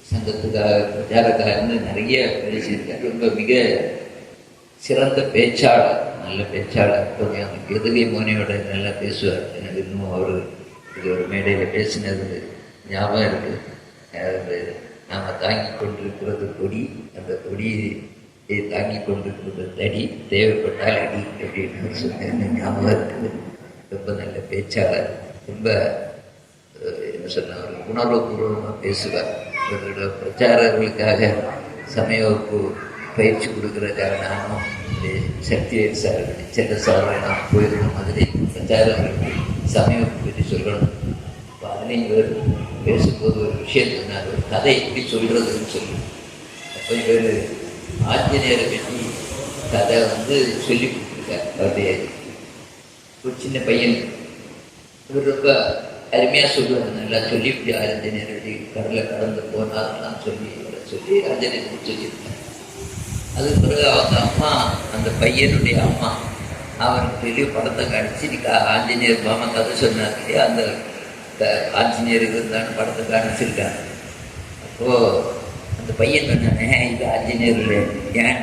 சங்கத்துக்காக பிரச்சாரக்காரன்னு நிறைய பேசியிருக்கார். ரொம்ப மிக சிறந்த பேச்சாளர், நல்ல பேச்சாளர். கொஞ்சம் எதுகை மோனியோட நல்லா பேசுவார். எனக்கு இன்னும் அவர் இது ஒரு மேடையில் பேசினது ஞாபகம் இருக்குது. நாம் தாங்கி கொண்டிருக்கிறது கொடி. அந்த கொடி தாங்கி கொண்டிருக்கிற தடி தேவைப்பட்டால் அடி அப்படின்னு சொன்ன ஞாபகம் இருக்குது. ரொம்ப நல்ல பேச்சாளர், ரொம்ப என்ன சொன்ன ஒரு உணர்வுபூர்வமாக பேசுவார். இவர்களோட பிரச்சாரர்களுக்காக சமய வகுப்பு பயிற்சி கொடுக்குறதுக்காக நானும் சக்திவேல் சார் செல்ல சார் நான் போயிருந்த மாதிரி பிரச்சாரங்களுக்கு சமய வகுப்பு பற்றி சொல்லணும். இப்போ அதுலேயும் இவர் பேசும்போது ஒரு விஷயம் சொன்னார், ஒரு கதை எப்படி சொல்கிறதுன்னு சொல்லி. அப்போ இவர் ஆஞ்சநேயரை பற்றி கதை சொல்லி கொடுத்துருக்கார். அவருடைய ஒரு சின்ன பையன் இவர் ரொம்ப அருமையாக சொல்லுவாங்க, நல்லா சொல்லி இப்படி ஆஞ்சநேயரடி கடலை கடந்து போனார்லாம் சொல்லி ஆஞ்சநேயர் சொல்லியிருக்காங்க. அதுக்கு பிறகு அவங்க அம்மா, அந்த பையனுடைய அம்மா அவருக்கு பெரிய படத்தை காணிச்சு ஆஞ்சநேயர் மாமா கதை சொன்னார் இல்லையா, அந்த ஆஞ்சநேயர் இருந்தான்னு படத்தை காணிச்சிருக்காங்க. அப்போது அந்த பையன் சொன்னானே, இது ஆஞ்சநேயர் இல்லை, ஏன்னா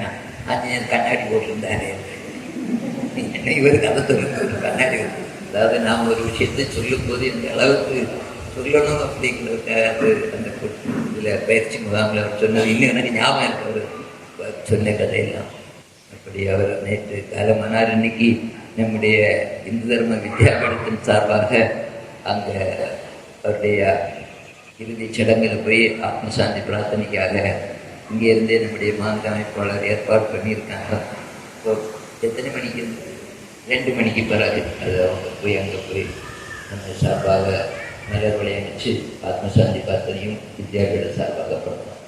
ஆஞ்சநேயர் கண்ணாடி போட்டிருந்தாரு. இவருக்கு அதை சொல்லுங்க, ஒரு கண்ணாடி. அதாவது நாம் ஒரு விஷயத்தை சொல்லும்போது இந்த அளவுக்கு சொல்லணும் அப்படிங்கிறது அந்த இதில் பயிற்சி முகாமில் அவர் சொன்னது இன்னும் எனக்கு ஞாபகம் இருக்கு. அவர் சொன்ன கதையெல்லாம் அப்படி அவர் நேற்று காலமானார். இன்னைக்கு நம்முடைய இந்து தர்ம வித்யாபீடத்தின் சார்பாக அங்கே அவருடைய இறுதிச் சடங்கில் போய் ஆத்மசாந்தி பிரார்த்தனைக்காக இங்கே இருந்தே நம்முடைய மாநில அமைப்பாளர் ஏற்பாடு பண்ணியிருக்காங்க. இப்போ எத்தனை மணிக்கு? 2 மணிக்கு பிறகு அது அவங்க போய் அங்கே போய் நம்ம சார்பாக மலர் விளையாடிச்சு ஆத்மசாந்தி பிரார்த்தனையும் வித்யாபீட சார்பாக பண்ணோம்.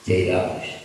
ஜெய் ராமகிருஷ்ணன்.